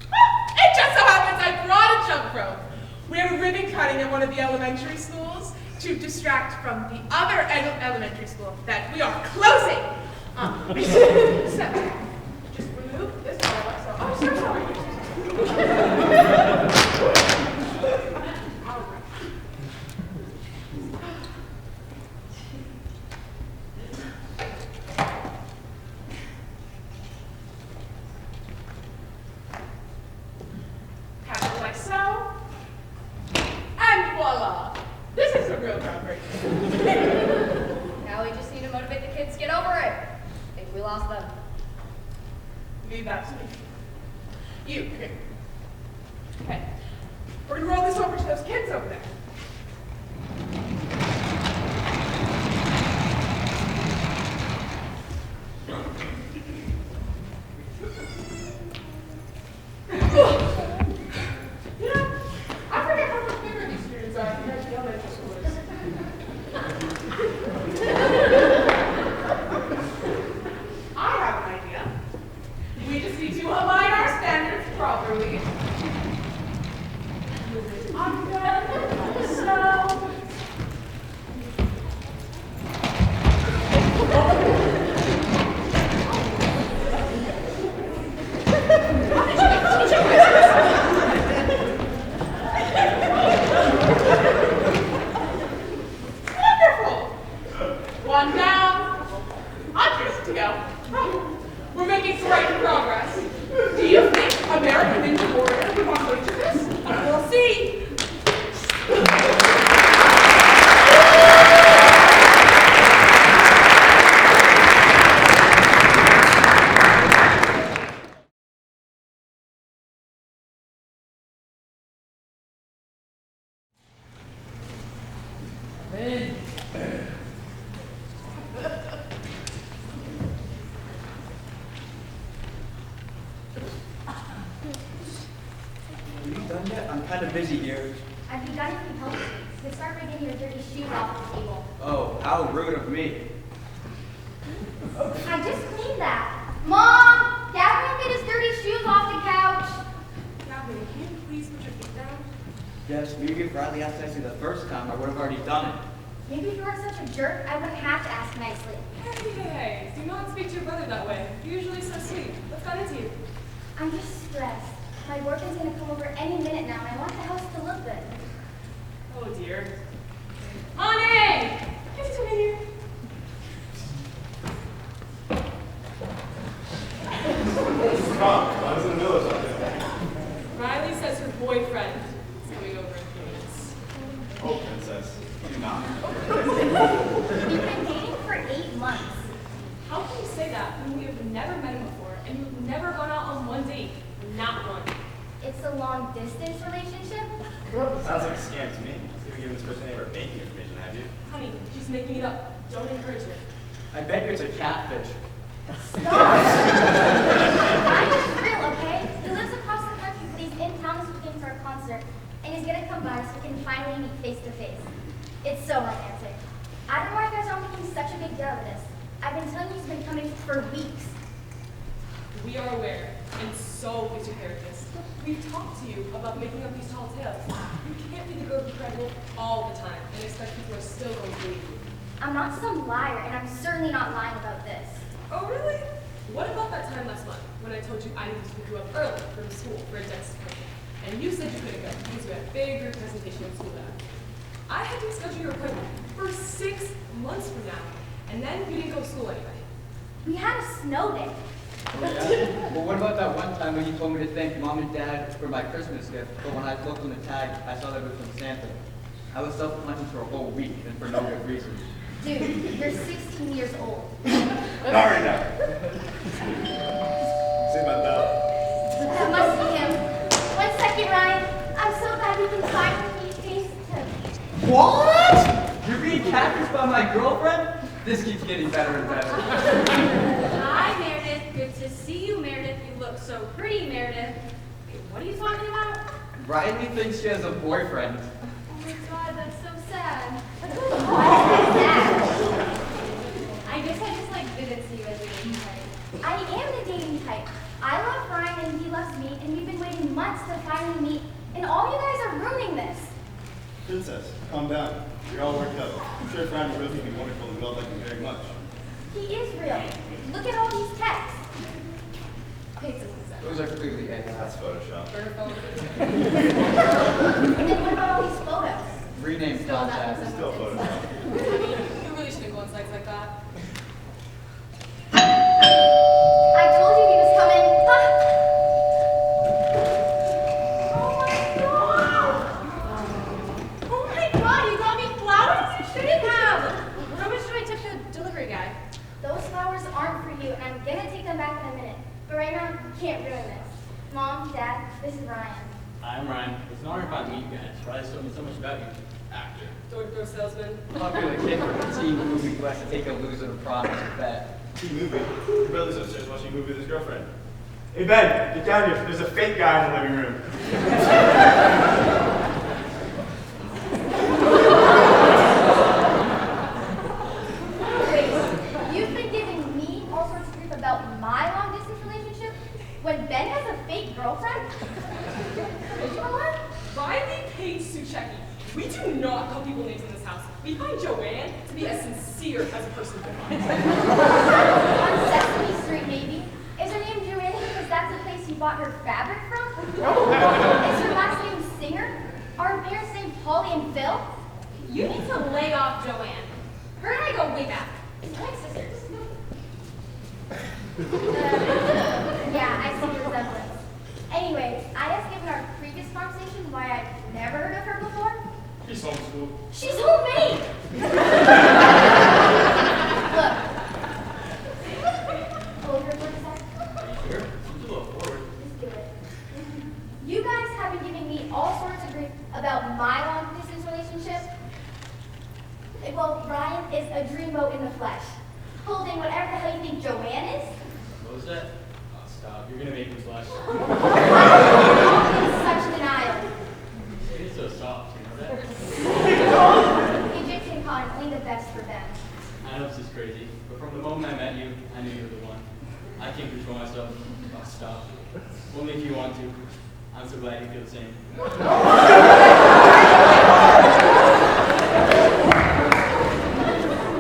It just so happens I brought a jump rope. We have a ribbon cutting at one of the elementary schools to distract from the other elementary school that we are closing. So, just remove this part like so. Oh, so sorry. Like so, and voila! This is a real groundbreaking. Now we just need to motivate the kids to get over it. I think we lost them. Leave that to me. You, here. Okay. We're gonna roll this over to those kids over there. I forget how much bigger these students are compared to the elementary schoolers. I have an idea. We just need to align our standards properly. Move it under, so. Wonderful! One down, hundreds to go. We're making great progress. Do you think American Ninja Warrior would want to do this? We'll see. Are you done yet? I'm kind of busy here. Have you done anything else? Let's start by getting your dirty shoes off the table. Oh, how rude of me. I just cleaned that. Mom! Dad won't get his dirty shoes off the Can you please put your feet down? Yes, maybe if Riley asked nicely the first time, I would have already done it. Maybe if you weren't such a jerk, I wouldn't have to ask nicely. Hey, do not speak to your brother that way. You're usually so sweet. What's got into you? I'm just stressed. My boyfriend's gonna come over any minute now, and I want the house to look good. Oh dear. Honey! Can you come in here? Mom, I was in the middle of something. Riley says her boyfriend is coming over in a few minutes. Oh, princess, do not. We've been dating for 8 months. How can you say that when we have never met him before and you've never gone out on one date? Not one. It's a long distance relationship. Sounds like a scam to me. You haven't given this person any of our banking information, have you? Honey, she's making it up. Don't encourage her. I bet you it's a catfish. Ryan is real, okay? He lives across the country, but he's in town this weekend for a concert, and he's gonna come by so we can finally meet face to face. It's so romantic. I don't know why you guys aren't making such a big deal of this. I've been telling you he's been coming for weeks. We are aware, and so is your therapist. We've talked to you about making up these tall tales. You can't be the girl who's pregnant all the time and expect people are still going to believe you. I'm not some liar, and I'm certainly not lying about this. Oh, really? What about that time last month when I told you I needed to pick you up early from school for a dentist appointment? And you said you couldn't go because you had a big group presentation in school that. I had to schedule your appointment for 6 months from now, and then you didn't go to school anyway. We had a snow day. Oh, yeah? Well, what about that one time when you told me to thank Mom and Dad for my Christmas gift, but when I looked on the tag, I saw that it was from Santa. I was self-conscious for a whole week, and for no good reason. Dude, you're 16 years old. Sorry, now. Say my bell. That must be him. 1 second, Ryan. I'm so glad we can finally meet face to face. What? You're being catfished by my girlfriend? This keeps getting better and better. Hi, Meredith. Good to see you, Meredith. You look so pretty, Meredith. What are you talking about? Riley thinks she has a boyfriend. Oh my god, that's so sad. I guess I just didn't see you as a dating type. I am the dating type. I love Ryan and he loves me, and we've been waiting months to finally meet, and all you guys are ruining this. Princess, calm down. You're all worked up. I'm sure if Ryan really think you're wonderful and we all like him very much. He is real. Look at all these texts. Those are clearly AI. That's Photoshop. And then what about all these photos? Rename contacts. Still Photoshop. You really shouldn't go on sites like that. I told you he was coming. Oh my god, you got me flowers you shouldn't have! How much do I tip the delivery guy? Those flowers aren't for you, and I'm gonna take them back in a minute. But right now, you can't ruin this. Mom, Dad, this is Ryan. I'm Ryan. It's an honor if I meet you guys. Riley's told me so much about you. Actor. Door-to-door salesman. Popular kid from a teen movie who has to take a loser to prom with a bet. Teen movie? Your brother's upstairs watching a movie with his girlfriend. Hey Ben, get down here. There's a fake guy in the living room. Wait, you've been giving me all sorts of grief about my long-distance relationship when Ben has a fake girlfriend? You know what? Riley Page Suchecki. We do not call people names in this house. We find Joanne to be as sincere as a person can find. On Sesame Street, maybe. Is her name Joanne because that's the place you bought her fabric from? Is her last name Singer? Are her parents named Polly and Phil? You need to lay off Joanne. Her and I go way back. We're like sisters. Yeah, I see the resemblance. Anyways, I asked given our previous conversation why I'd never heard of her before. She's homeschooled. She's homemade! Look. Hold her for a sec. Sure? She's a little forward. Just do it. You guys have been giving me all sorts of grief about my long-distance relationship. Well, Ryan is a dreamboat in the flesh, holding whatever the hell you think Joanne is. What was that? Oh, stop. You're gonna make me blush. In such denial. It's so soft, you know that? Egyptian cotton, only the best for them. I know this is crazy, but from the moment I met you, I knew you were the one. I can't control myself. Oh, stop. Only if you want to. I'm so glad you feel the same. understand.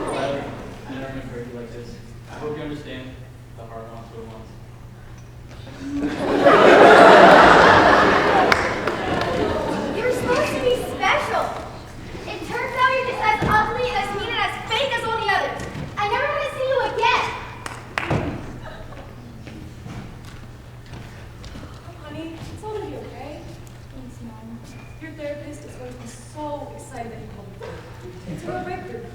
Riley, you never been crazy like this. I hope you understand the heart wants what it wants. You're supposed to be special. It turns out you're just as ugly, as mean, and as fake as all the others. I never want to see you again. Honey, it's all gonna be okay. Thanks, Mom. Your therapist is going to be so excited that you called me. It's about Victor.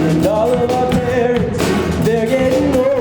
And all of our parents, they're getting old.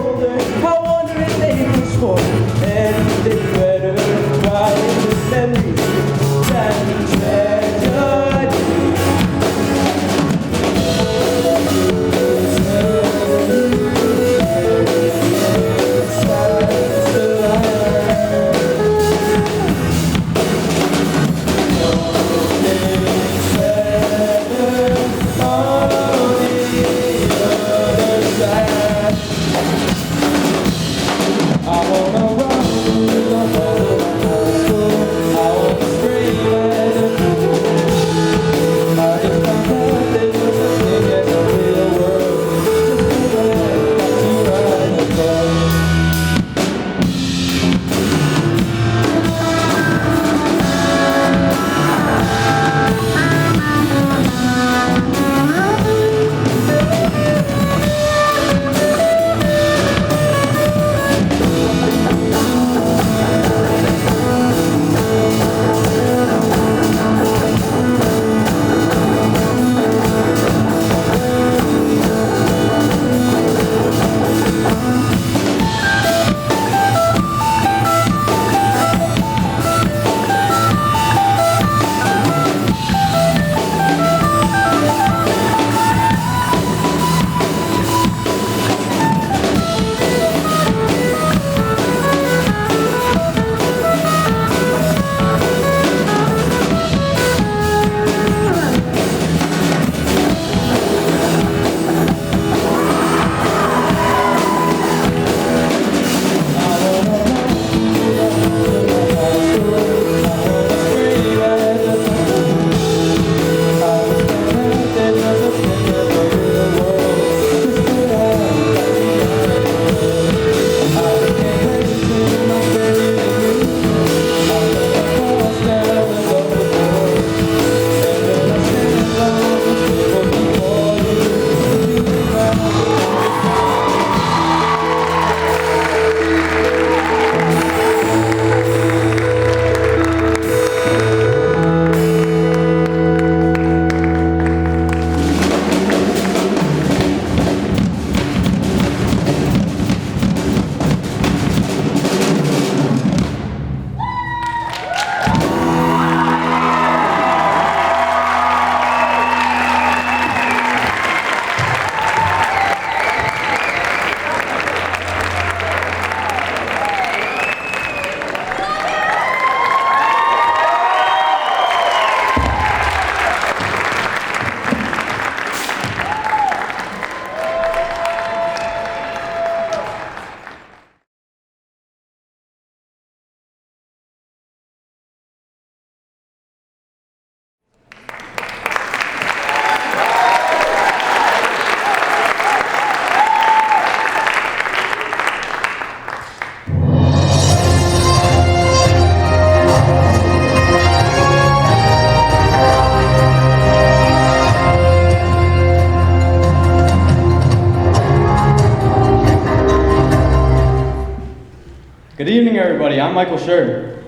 Good evening, everybody. I'm Michael Scher.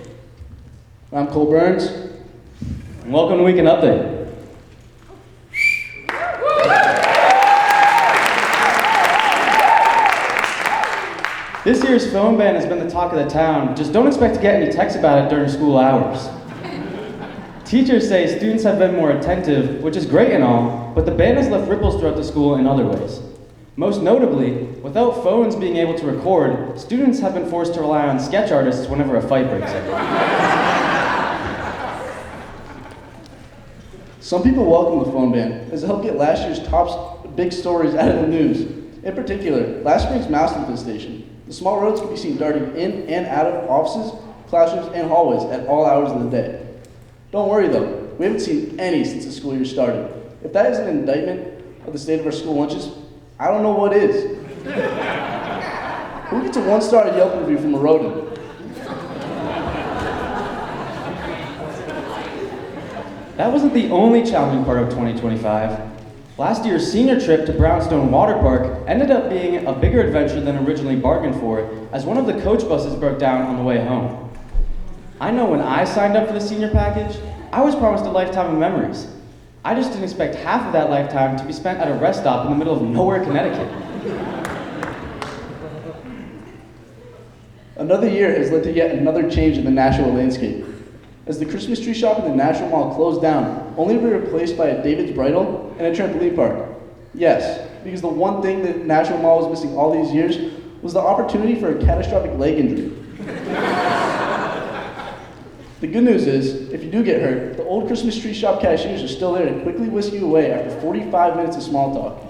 I'm Cole Burns. And welcome to Weekend Update. This year's phone ban has been the talk of the town. Just don't expect to get any texts about it during school hours. Teachers say students have been more attentive, which is great and all, but the ban has left ripples throughout the school in other ways. Most notably, without phones being able to record, students have been forced to rely on sketch artists whenever a fight breaks out. Some people welcome the phone ban, as it helped get last year's top big stories out of the news. In particular, last spring's mouse infestation. The small roads can be seen darting in and out of offices, classrooms, and hallways at all hours of the day. Don't worry though, we haven't seen any since the school year started. If that is an indictment of the state of our school lunches, I don't know what is. Who gets a 1-star Yelp review from a rodent? That wasn't the only challenging part of 2025. Last year's senior trip to Brownstone Water Park ended up being a bigger adventure than originally bargained for, as one of the coach buses broke down on the way home. I know when I signed up for the senior package, I was promised a lifetime of memories. I just didn't expect half of that lifetime to be spent at a rest stop in the middle of nowhere, Connecticut. Another year has led to yet another change in the Nashua landscape. As the Christmas tree shop in the Nashua Mall closed down, only to be replaced by a David's Bridal and a trampoline park. Yes, because the one thing that Nashua Mall was missing all these years was the opportunity for a catastrophic leg injury. The good news is, if you do get hurt, the old Christmas tree shop cashiers are still there to quickly whisk you away after 45 minutes of small talk.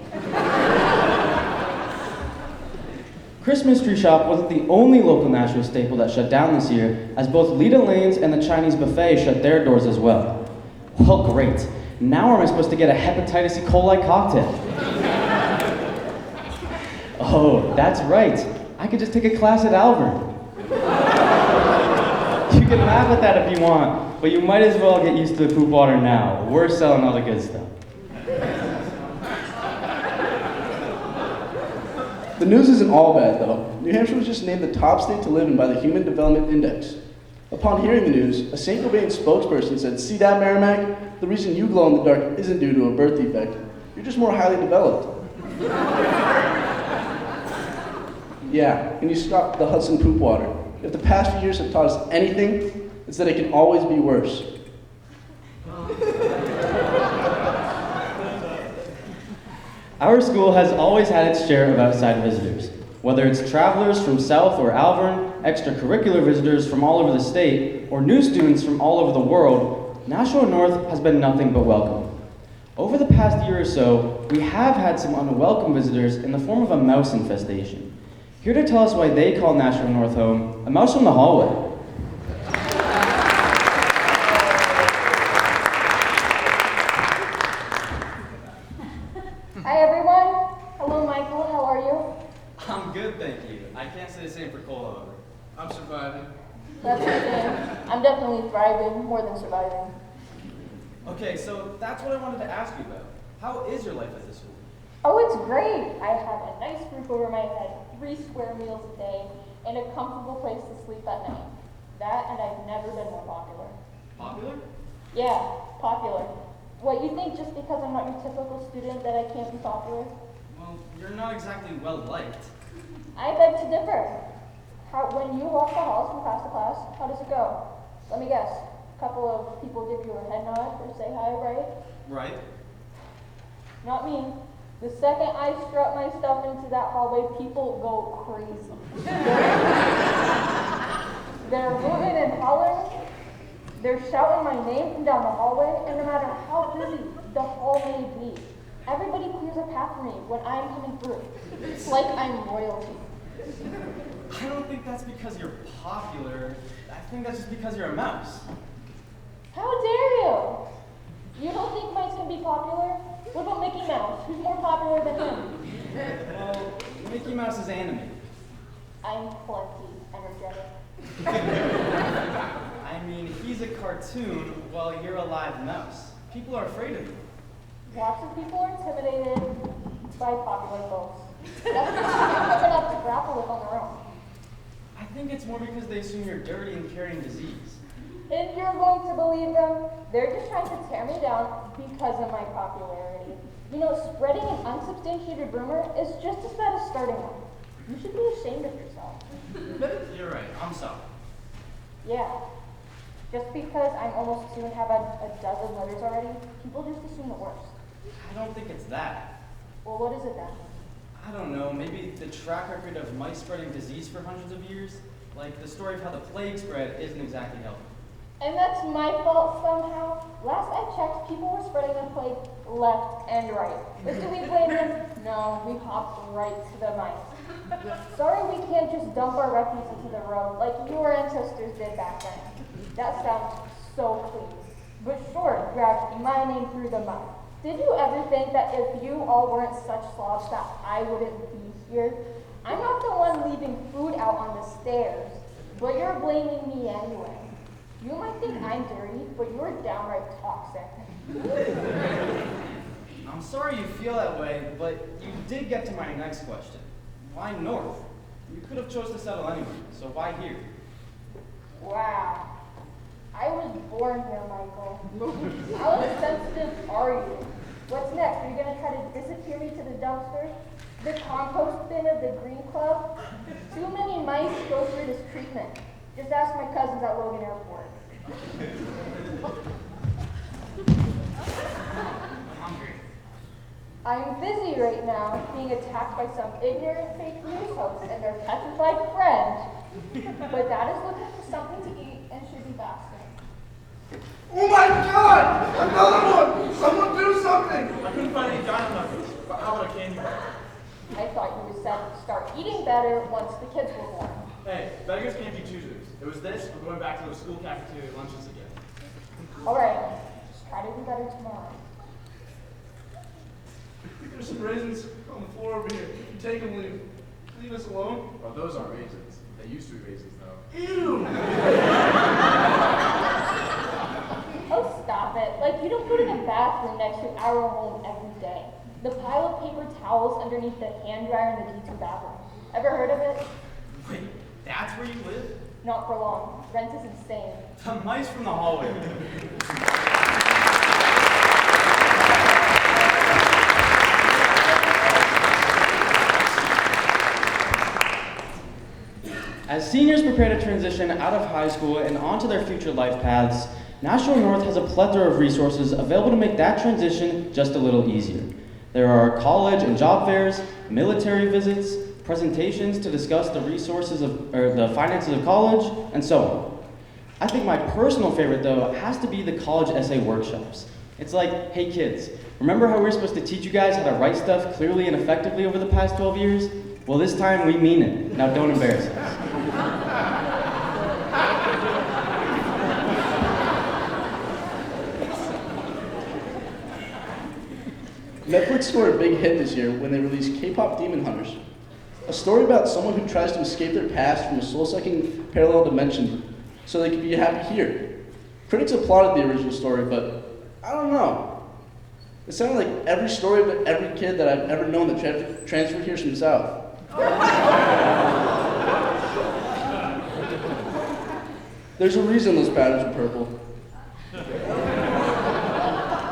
Christmas Tree Shop wasn't the only local Nashua staple that shut down this year, as both Lita Lane's and the Chinese Buffet shut their doors as well. Well, great. Now am I supposed to get a hepatitis E. coli cocktail? Oh, that's right. I could just take a class at Alvern. You can laugh at that if you want, but you might as well get used to the poop water now. We're selling all the good stuff. The news isn't all bad, though. New Hampshire was just named the top state to live in by the Human Development Index. Upon hearing the news, a St. Gobain spokesperson said, "See that, Merrimack? The reason you glow in the dark isn't due to a birth defect. You're just more highly developed." Yeah, and you stop the Hudson poop water. If the past few years have taught us anything, it's that it can always be worse. Our school has always had its share of outside visitors. Whether it's travelers from South or Alvern, extracurricular visitors from all over the state, or new students from all over the world, Nashua North has been nothing but welcome. Over the past year or so, we have had some unwelcome visitors in the form of a mouse infestation. Here to tell us why they call Nashua North home, a mouse from the hallway. Hi everyone. Hello Michael, how are you? I'm good, thank you. I can't say the same for Cole, however. I'm surviving. That's okay. I'm definitely thriving, more than surviving. Okay, so that's what I wanted to ask you about. How is your life at this school? Oh, it's great. I have a nice roof over my head, 3 square meals a day, and a comfortable place to sleep at night. That, and I've never been more popular. Popular? Yeah, popular. What, you think just because I'm not your typical student that I can't be popular? Well, you're not exactly well-liked. I beg to differ. When you walk the halls from class to class, how does it go? Let me guess. A couple of people give you a head nod or say hi, right? Right. Not me. The second I strut my stuff into that hallway, people go crazy. They're rooting and hollering. They're shouting my name from down the hallway, and no matter how busy the hall may be, everybody clears a path for me when I'm coming through. It's like I'm royalty. I don't think that's because you're popular. I think that's just because you're a mouse. How dare you? You don't think mice can be popular? What about Mickey Mouse? Who's more popular than him? Well, Mickey Mouse is animated. I'm plenty energetic. I mean, he's a cartoon while you're a live mouse. People are afraid of you. Lots of people are intimidated by popular folks. That's because they're enough to grapple with on their own. I think it's more because they assume you're dirty and carrying disease. If you're going to believe them, they're just trying to tear me down because of my popularity. You know, spreading an unsubstantiated rumor is just as bad as starting one. You should be ashamed of yourself. You're right, I'm sorry. Yeah. Just because I'm almost 2 and have a dozen letters already, people just assume the worst. I don't think it's that. Well, what is it then? I don't know, maybe the track record of mice spreading disease for hundreds of years? Like the story of how the plague spread isn't exactly helpful. And that's my fault somehow? Last I checked, people were spreading the plague left and right. But do we blame them? No, we hopped right to the mice. Sorry we can't just dump our refuse into the road like your ancestors did back then. That sounds so clean. But sure, dragged my name through the mud. Did you ever think that if you all weren't such slobs that I wouldn't be here? I'm not the one leaving food out on the stairs, but you're blaming me anyway. You might think I'm dirty, but you're downright toxic. I'm sorry you feel that way, but you did get to my next question. Why north? You could have chose to settle anywhere, so why here? Wow. I was born here, Michael. How insensitive are you? What's next? Are you going to try to disappear me to the dumpster? The compost bin of the Green Club? Too many mice go through this treatment. Just ask my cousins at Logan Airport. I'm hungry. I'm busy right now being attacked by some ignorant fake news host and their petrified friend. But that is looking for something to eat and should be fasting. Oh my God! Another one! Someone do something! I couldn't find any dino nuggets, but how about a candy bar? I thought you would said start eating better once the kids were born. Hey, beggars can't be choosers. It was this, or going back to those school cafeteria lunches again. All right, just try to do better tomorrow. There's some raisins on the floor over here. You take them, leave us alone. Well, those aren't raisins. They used to be raisins, though. Ew! Oh, stop it. Like, you don't go to the bathroom next to our home every day. The pile of paper towels underneath the hand dryer in the D2 bathroom. Ever heard of it? Wait, that's where you live? Not for long. Rent is insane. The mice from the hallway. As seniors prepare to transition out of high school and onto their future life paths, Nashua North has a plethora of resources available to make that transition just a little easier. There are college and job fairs, military visits, presentations to discuss the resources or the finances of college, and so on. I think my personal favorite, though, has to be the college essay workshops. It's like, hey kids, remember how we were supposed to teach you guys how to write stuff clearly and effectively over the past 12 years? Well, this time we mean it. Now don't embarrass us. Netflix scored a big hit this year when they released K-pop Demon Hunters, a story about someone who tries to escape their past from a soul-sucking parallel dimension so they can be happy here. Critics applauded the original story, but I don't know. It sounded like every story of every kid that I've ever known that transferred here from the South. There's a reason those patterns are purple.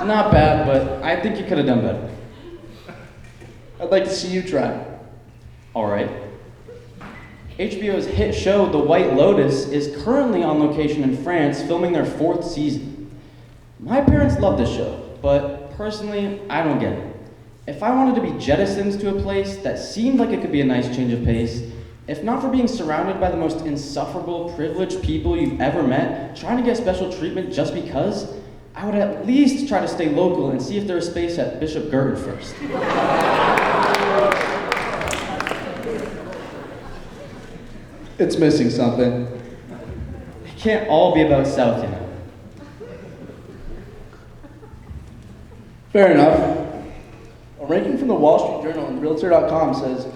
Not bad, but I think you could have done better. I'd like to see you try. All right. HBO's hit show, The White Lotus, is currently on location in France, filming their 4th season. My parents love this show, but personally, I don't get it. If I wanted to be jettisoned to a place that seemed like it could be a nice change of pace, if not for being surrounded by the most insufferable, privileged people you've ever met, trying to get special treatment just because, I would at least try to stay local and see if there was space at Bishop Girton first. It's missing something. It can't all be about South, you know. Fair enough. A ranking from the Wall Street Journal and Realtor.com says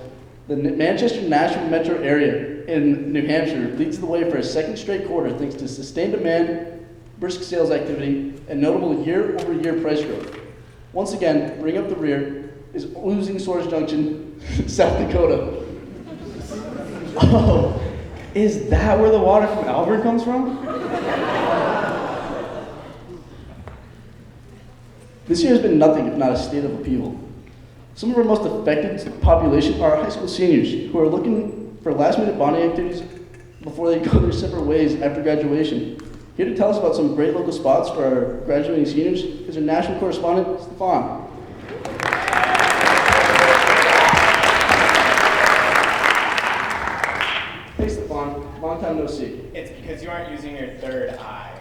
the Manchester-Nashua metro area in New Hampshire leads the way for a second straight quarter thanks to sustained demand, brisk sales activity, and notable year-over-year price growth. Once again, bring up the rear is Losing Source Junction, South Dakota. Oh, Is that where the water from Alvern comes from? This year has been nothing if not a state of upheaval. Some of our most affected population are high school seniors who are looking for last-minute bonding activities before they go their separate ways after graduation. Here to tell us about some great local spots for our graduating seniors is our national correspondent, Stefan. Hey Stefan, long time no see. It's because you aren't using your third eye.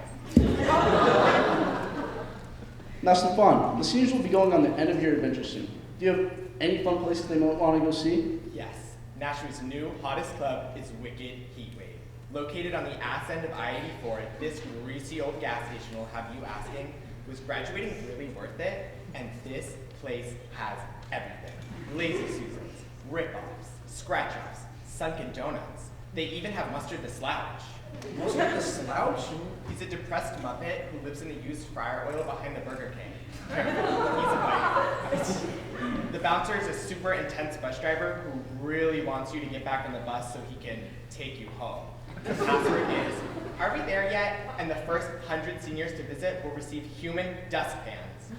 Now Stefan, the seniors will be going on the end of year adventure soon. Do you have any fun places they might want to go see? Yes, Nashua's new hottest club is Wicked Heatwave. Located on the ass end of I-84, this greasy old gas station will have you asking, was graduating really worth it? And this place has everything. Lazy Susans, rip-offs, scratch-offs, sunken donuts. They even have Mustard the Slouch. Mustard the Slouch? He's a depressed Muppet who lives in the used fryer oil behind the Burger King. He's a bite. The bouncer is a super intense bus driver who really wants you to get back on the bus so he can take you home. The password is, "Are we there yet?" And the first 100 seniors to visit will receive human dustpans.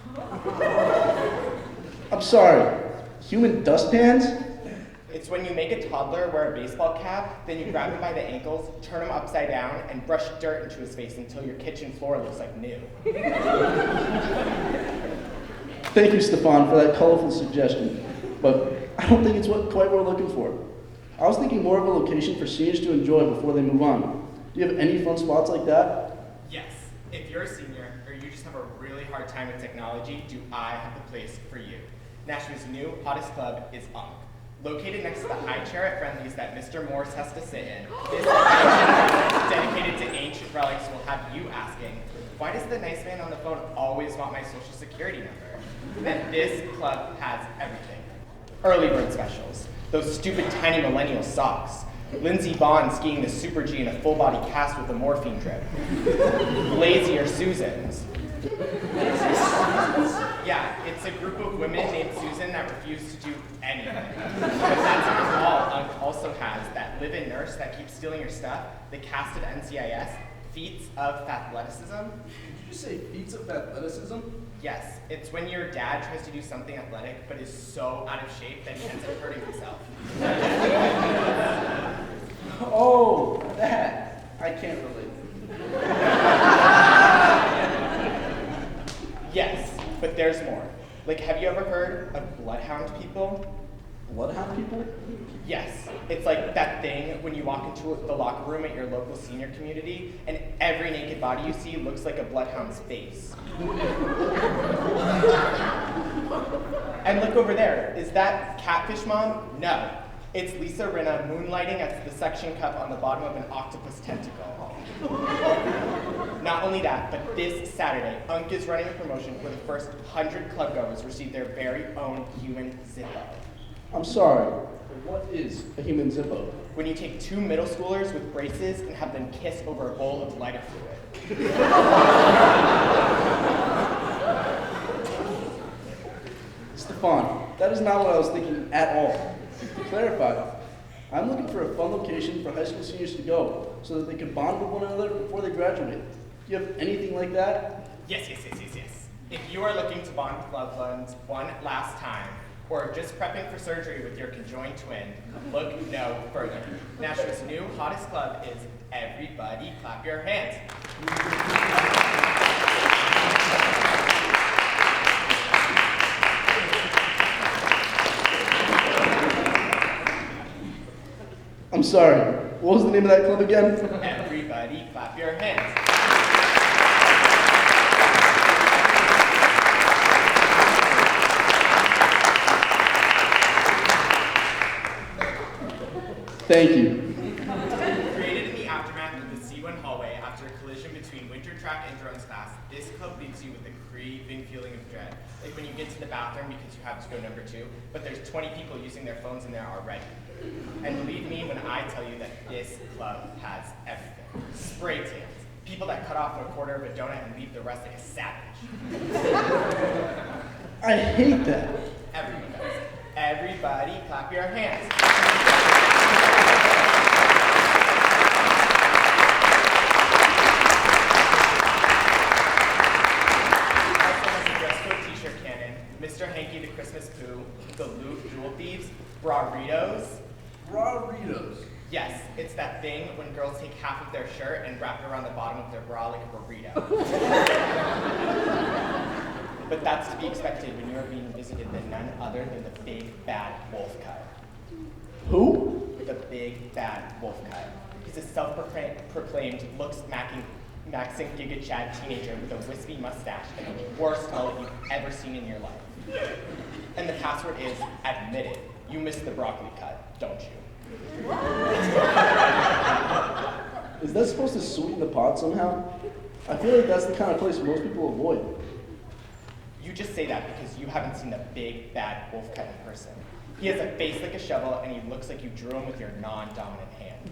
I'm sorry, human dustpans? It's when you make a toddler wear a baseball cap, then you grab him by the ankles, turn him upside down, and brush dirt into his face until your kitchen floor looks like new. Thank you, Stefan, for that colorful suggestion, but I don't think it's quite what we're looking for. I was thinking more of a location for seniors to enjoy before they move on. Do you have any fun spots like that? Yes, if you're a senior, or you just have a really hard time with technology, do I have the place for you. Nashua's new hottest club is Unk. Located next to the high chair at Friendly's that Mr. Morse has to sit in, this dedicated to ancient relics will have you asking, why does the nice man on the phone always want my social security number? Then this club has everything. Early bird specials, those stupid tiny millennial socks, Lindsey Vonn skiing the Super G in a full body cast with a morphine drip, Lazier Susans. Yeah, it's a group of women named Susan that refuse to do anything. But that's not all. Unk also has that live-in nurse that keeps stealing your stuff, the cast of NCIS, feats of athleticism. Did you just say feats of athleticism? Yes, it's when your dad tries to do something athletic but is so out of shape that he ends up hurting himself. Oh, that. I can't relate. Yes, but there's more. Like, have you ever heard of bloodhound people? Bloodhound people? Yes, it's like that thing when you walk into the locker room at your local senior community and every naked body you see looks like a bloodhound's face. And look over there, is that Catfish Mom? No, it's Lisa Rinna moonlighting as the suction cup on the bottom of an octopus tentacle. Not only that, but this Saturday, Unk is running a promotion where the first 100 clubgoers receive their very own human Zippo. I'm sorry, but what is a human Zippo? When you take two middle schoolers with braces and have them kiss over a bowl of lighter fluid. Stefan, that is not what I was thinking at all. To clarify, I'm looking for a fun location for high school seniors to go so that they can bond with one another before they graduate. Do you have anything like that? Yes. If you are looking to bond with loved ones one last time, or just prepping for surgery with your conjoined twin, look no further. Nashua's new hottest club is Everybody Clap Your Hands. I'm sorry, what was the name of that club again? Everybody Clap Your Hands. Thank you. Created in the aftermath of the C1 hallway after a collision between winter track and drones class, this club leaves you with a creeping feeling of dread. Like when you get to the bathroom because you have to go number 2, but there's 20 people using their phones in there already. And believe me when I tell you that this club has everything. Spray tans, people that cut off a quarter of a donut and leave the rest like a savage. I hate that. Everyone does. Everybody clap your hands. jewel thieves, burritos. Burritos? Yes, it's that thing when girls take half of their shirt and wrap it around the bottom of their bra like a burrito. But that's to be expected when you are being visited by none other than the big bad wolf cut. Who? The big bad wolf cut. He's a self-proclaimed maxing Giga Chad teenager with a wispy mustache and the worst mullet you've ever seen in your life. And the password is, admit it, you missed the broccoli cut, don't you? Is that supposed to sweeten the pot somehow? I feel like that's the kind of place most people avoid. You just say that because you haven't seen the big bad wolf cut in person. He has a face like a shovel and he looks like you drew him with your non-dominant hand.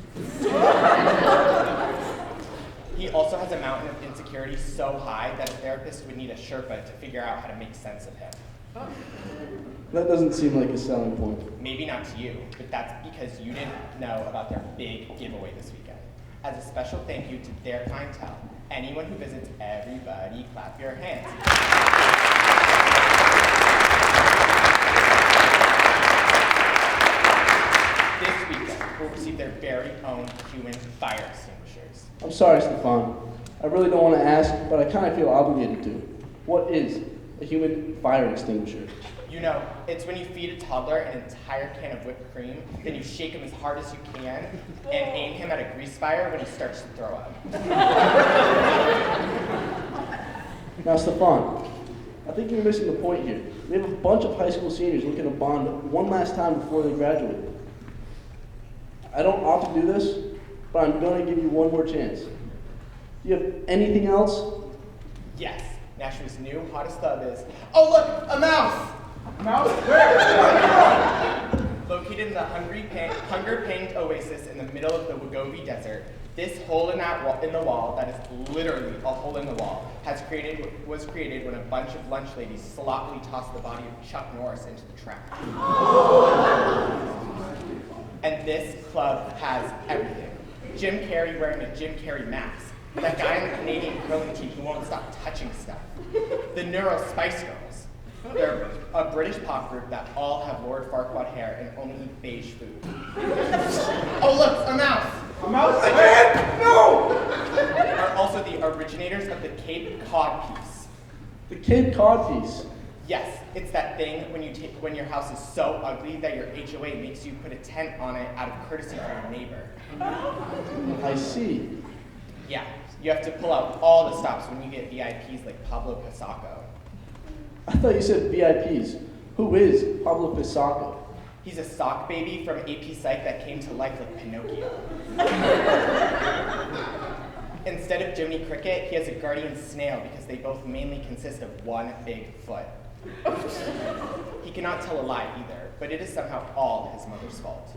He also has a mountain of insecurity so high that a therapist would need a Sherpa to figure out how to make sense of him. That doesn't seem like a selling point. Maybe not to you, but that's because you didn't know about their big giveaway this weekend. As a special thank you to their clientele, anyone who visits, everybody clap your hands. This weekend will receive their very own human fire extinguishers. I'm sorry, Stefan. I really don't want to ask, but I kind of feel obligated to. What is a human fire extinguisher? You know, it's when you feed a toddler an entire can of whipped cream, then you shake him as hard as you can, and aim him at a grease fire when he starts to throw up. Now, Stefan, I think you're missing the point here. We have a bunch of high school seniors looking to bond one last time before they graduate. I don't often do this, but I'm going to give you one more chance. Do you have anything else? Yes, Nashua's new hottest club is, oh look, a mouse! Mouse? Where? Located in the hunger-panged oasis in the middle of the Wegovy Desert, this hole in the wall, that is literally a hole in the wall, was created when a bunch of lunch ladies sloppily tossed the body of Chuck Norris into the trash. And this club has everything. Jim Carrey wearing a Jim Carrey mask. That guy in the Canadian curling team who won't stop touching stuff. The Neuro Spice Girls. They're a British pop group that all have Lord Farquaad hair and only eat beige food. Oh look, a mouse! A mouse again? No! Are also the originators of the Cape Cod piece. The Cape Cod piece? Yes, it's that thing when your house is so ugly that your HOA makes you put a tent on it out of courtesy for your neighbor. I see. Yeah, you have to pull out all the stops when you get VIPs like Pablo Pisaco. I thought you said VIPs. Who is Pablo Pisaco? He's a sock baby from AP Psych that came to life like Pinocchio. Instead of Jiminy Cricket, he has a guardian snail because they both mainly consist of one big foot. He cannot tell a lie either, but it is somehow all his mother's fault.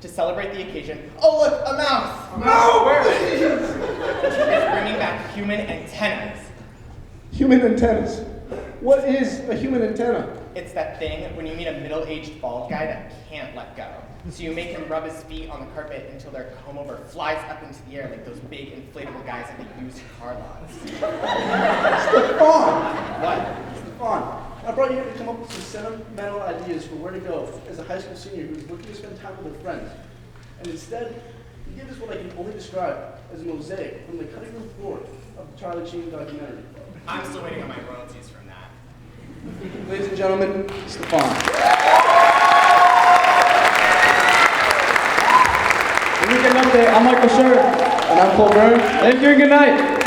To celebrate the occasion, oh look, a mouse! No! Where? He's bringing back human antennas. Human antennas? What is a human antenna? It's that thing when you meet a middle-aged bald guy that can't let go. So you make him rub his feet on the carpet until their comb-over flies up into the air like those big inflatable guys at the used car lots. Stefan! What? Stefan, I brought you here to come up with some sentimental ideas for where to go as a high school senior who's looking to spend time with their friends. And instead, you give us what I can only describe as a mosaic from the cutting room floor of the Charlie Sheen documentary. I'm still waiting on my royalties from that. Ladies and gentlemen, Stefan. The Weekend Update, I'm Michael Schur. And I'm Cole Byrne. Thank you and good night.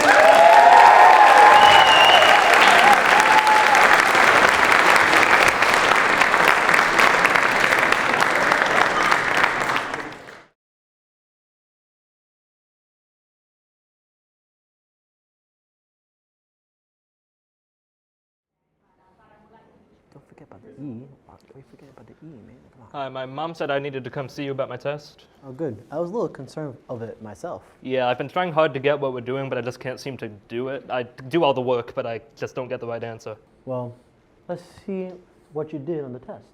Don't forget about the E. Why forget about the E, man? Come on. Hi, my mom said I needed to come see you about my test. Oh, good. I was a little concerned of it myself. Yeah, I've been trying hard to get what we're doing, but I just can't seem to do it. I do all the work, but I just don't get the right answer. Well, let's see what you did on the test.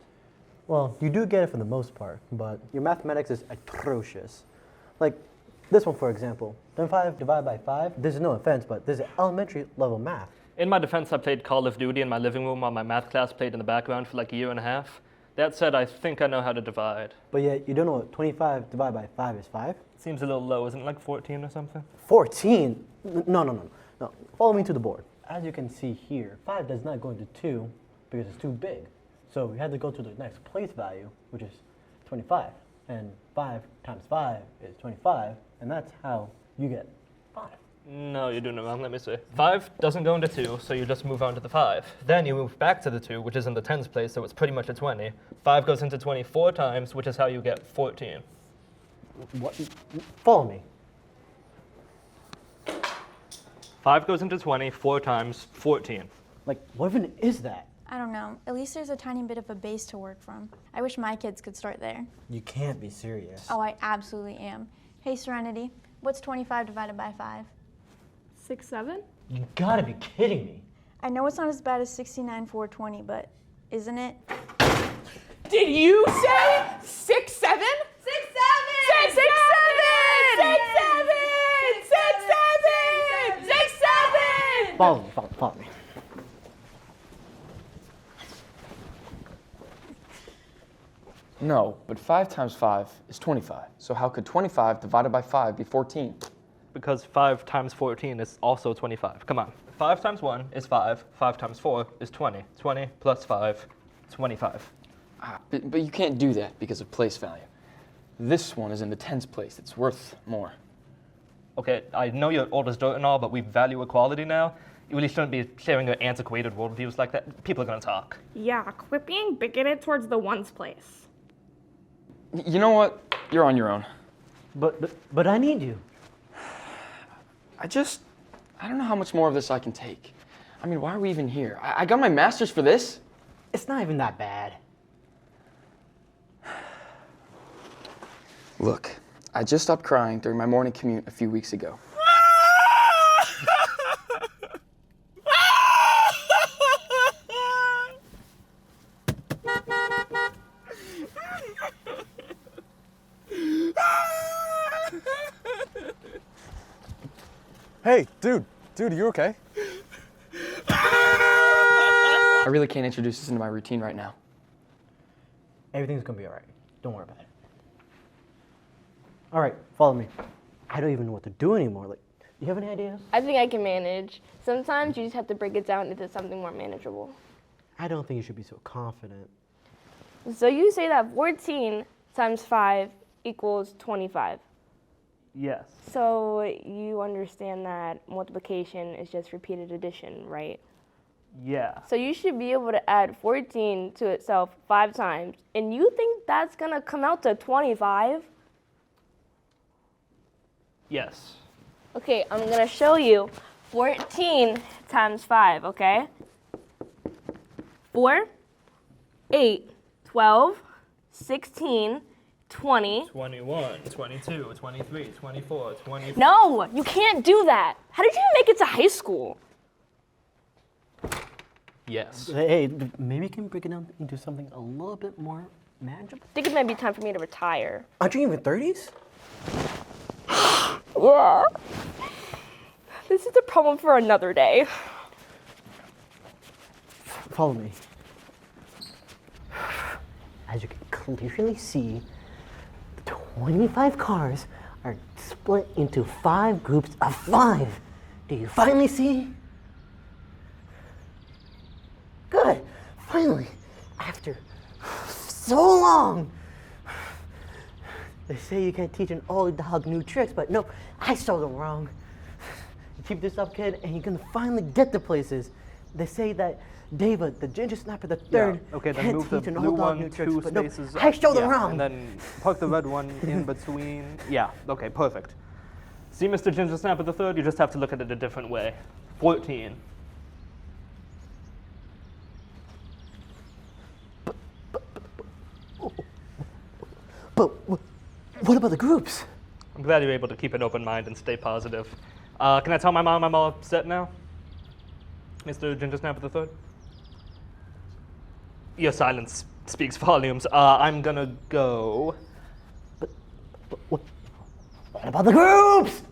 Well, you do get it for the most part, but your mathematics is atrocious. Like this one, for example. 5 divided by 5. This is no offense, but this is elementary level math. In my defense, I played Call of Duty in my living room while my math class played in the background for like a year and a half. That said, I think I know how to divide. But yet, you don't know what 25 divided by 5 is 5? Seems a little low. Isn't it like 14 or something? 14? No. Follow me to the board. As you can see here, 5 does not go into 2 because it's too big. So we had to go to the next place value, which is 25. And 5 times 5 is 25, and that's how you get 5. No, you're doing it wrong. Let me see. 5 doesn't go into 2, so you just move on to the 5. Then you move back to the 2, which is in the tens place, so it's pretty much a 20. 5 goes into 20 4 times, which is how you get 14. What? Follow me. 5 goes into 20 4 times, 14. Like, what even is that? I don't know. At least there's a tiny bit of a base to work from. I wish my kids could start there. You can't be serious. Oh, I absolutely am. Hey, Serenity, what's 25 divided by 5? 6, 7? You gotta be kidding me. I know it's not as bad as 69 420, but isn't it? Did you say 6, 7? 6, 7! 6, 7! 6, 7! 6, 7! 6, 7! Follow me. No, but 5 times 5 is 25. So how could 25 divided by 5 be 14? Because 5 times 14 is also 25. Come on. 5 times 1 is 5. 5 times 4 is 20. 20 plus 5, 25. But you can't do that because of place value. This one is in the tens place. It's worth more. Okay, I know you're old as dirt and all, but we value equality now. You really shouldn't be sharing your antiquated worldviews like that. People are going to talk. Yeah, quit being bigoted towards the ones place. You know what? You're on your own. But I need you. I don't know how much more of this I can take. I mean, why are we even here? I got my master's for this. It's not even that bad. Look, I just stopped crying during my morning commute a few weeks ago. Hey, dude, are you okay? I really can't introduce this into my routine right now. Everything's gonna be all right. Don't worry about it. All right, follow me. I don't even know what to do anymore. Like, you have any ideas? I think I can manage. Sometimes you just have to break it down into something more manageable. I don't think you should be so confident. So you say that 14 times 5 equals 25. Yes. So you understand that multiplication is just repeated addition, right? Yeah. So you should be able to add 14 to itself 5 times, and you think that's gonna come out to 25? Yes. Okay, I'm gonna show you 14 times 5, okay? 4, 8, 12, 16, 20. 21, 22, 23, 24, 25. No, you can't do that. How did you make it to high school? Yes. Hey, maybe you can break it down into something a little bit more manageable? I think it might be time for me to retire. Aren't you even 30s? Yeah. This is a problem for another day. Follow me. As you can clearly see, the 25 cars are split into 5 groups of 5. Do you finally see? Good. Finally, after so long. They say you can't teach an old dog new tricks, but no, I showed them wrong. You keep this up, kid, and you're gonna finally get to places. They say that David, the ginger snapper, the third, Okay, then can't move the teach an blue old dog one new tricks, 2 but no, spaces I up. showed them Yeah, wrong. And then park the red one in between. Yeah, okay, perfect. See, Mr. Ginger Snapper the third, you just have to look at it a different way. 14. But what about the groups? I'm glad you're able to keep an open mind and stay positive. Can I tell my mom I'm all set now? Mr. Ginger Snapper the third? Your silence speaks volumes. I'm gonna go. What about the groups?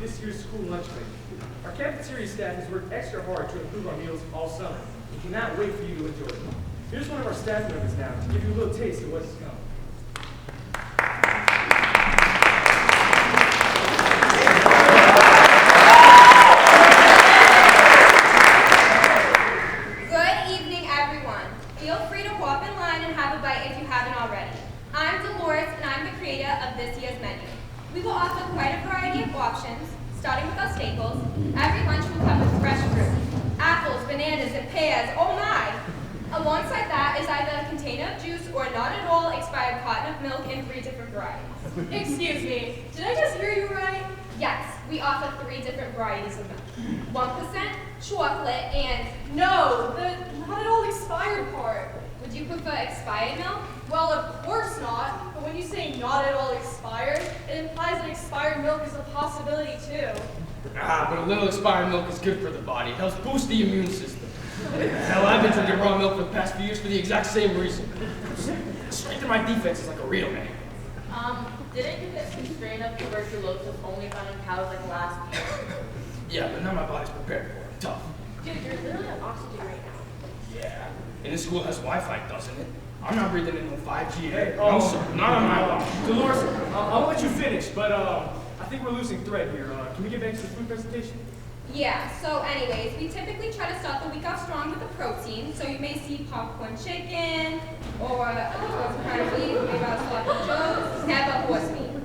with this year's school lunch menu. Our cafeteria staff has worked extra hard to improve our meals all summer. We cannot wait for you to enjoy them. Here's one of our staff members now to give you a little taste of what's to come. Good evening, everyone. Feel free to walk in line and have a bite if you haven't already. I'm Dolores, and I'm the creator of this year's menu. We will offer quite a variety of options, starting with our staples. Every lunch will come with fresh fruit, apples, bananas, and pears. Oh my! Alongside that is either a container of juice or a not at all expired carton of milk in 3 different varieties. Excuse me, did I just hear you right? Yes, we offer 3 different varieties of milk. 1% chocolate and No, the not at all expired part. would you prefer expired milk? Well, of course not. But when you say not at all expired, it implies that expired milk is a possibility too. But a little expired milk is good for the body. It helps boost the immune system. Hell, I've been drinking raw milk for the past few years for the exact same reason. Strengthen my defenses like a real man. Didn't you get some strain of tuberculosis only found in cows like last year? Yeah, but now my body's prepared for it. Tough. Dude, you're literally on oxygen right now. Yeah. And this school has Wi-Fi, doesn't it? I'm not breathing in no 5G air. Oh, No, sir. Not on my watch. Dolores, I'll let you finish, but I think we're losing thread here. Can we get back to the food presentation? Yeah, so anyways, we typically try to start the week off strong with a protein, so you may see popcorn chicken, or some kind of beef, maybe I'll sloppy joes, never horse meat.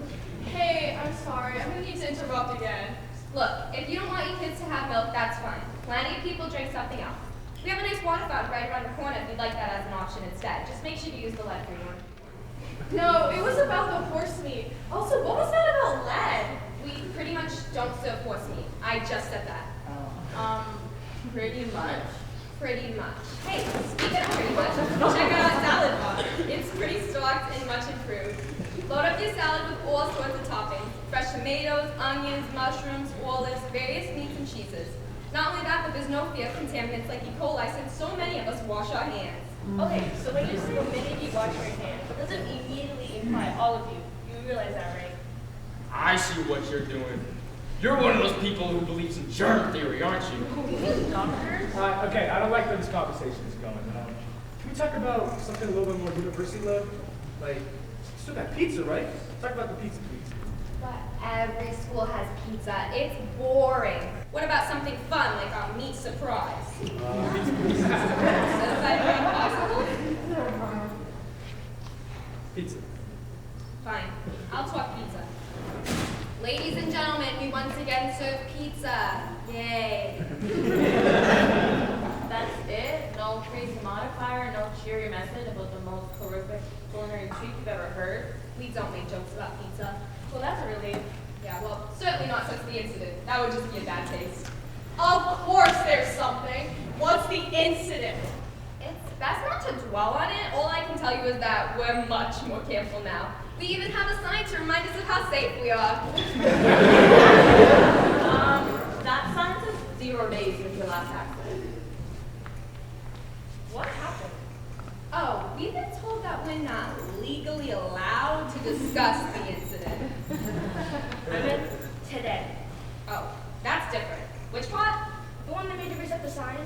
Hey, I'm sorry, I'm gonna need to interrupt again. Look, if you don't want your kids to have milk, that's fine. Plenty of people drink something else. We have a nice water fountain right around the corner if you'd like that as an option instead. Just make sure you use the lead-free one. No, it was about the horse meat. Also, what was that about lead? We pretty much don't serve horse meat. I just said that. Pretty much. Pretty much. Hey, speaking of pretty much, check out our salad bar. It's pretty stocked and much improved. Load up your salad with all sorts of toppings. Fresh tomatoes, onions, mushrooms, olives, various meats and cheeses. Not only that, but there's no fear of contaminants like E. coli since so many of us wash our hands. Okay, so when you say many of you wash your hands, it doesn't immediately imply all of you. You realize that, right? I see what you're doing. You're one of those people who believes in germ theory, aren't you? Doctors? Okay, I don't like where this conversation is going. Can we talk about something a little bit more university level? Like, still got pizza, right? Talk about the pizza, please. But every school has pizza. It's boring. What about something fun like our meat surprise? Is that even possible? Pizza. Fine. I'll talk pizza. Ladies and gentlemen, we once again serve pizza. Yay. That's it? No crazy modifier, no cheery message about the most horrific culinary treat you've ever heard? We don't make jokes about pizza. Well, that's a relief. Yeah, well, certainly not since the incident. That would just be a bad taste. Of course there's something. What's the incident? It's best not to dwell on it. All I can tell you is that we're much more careful now. We even have a sign to remind us of how safe we are. That sign says 0 days since your last accident. What happened? Oh, we've been told that we're not legally allowed to discuss the incident. I meant today. Oh, that's different. Which part? The one that made you reset the sign?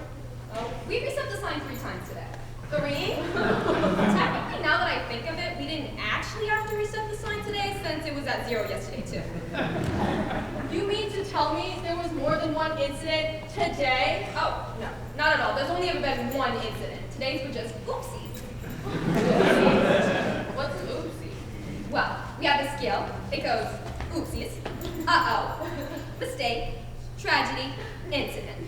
Oh, we reset the sign 3 times today. 3? Technically, now that I think of it, we didn't actually have to reset the sign today since it was at 0 yesterday, too. You mean to tell me there was more than one incident today? Oh, no, not at all. There's only ever been one incident. Today's were just oopsies. What's oopsie? Well, we have a scale. It goes oopsies, uh-oh, mistake, tragedy, incident.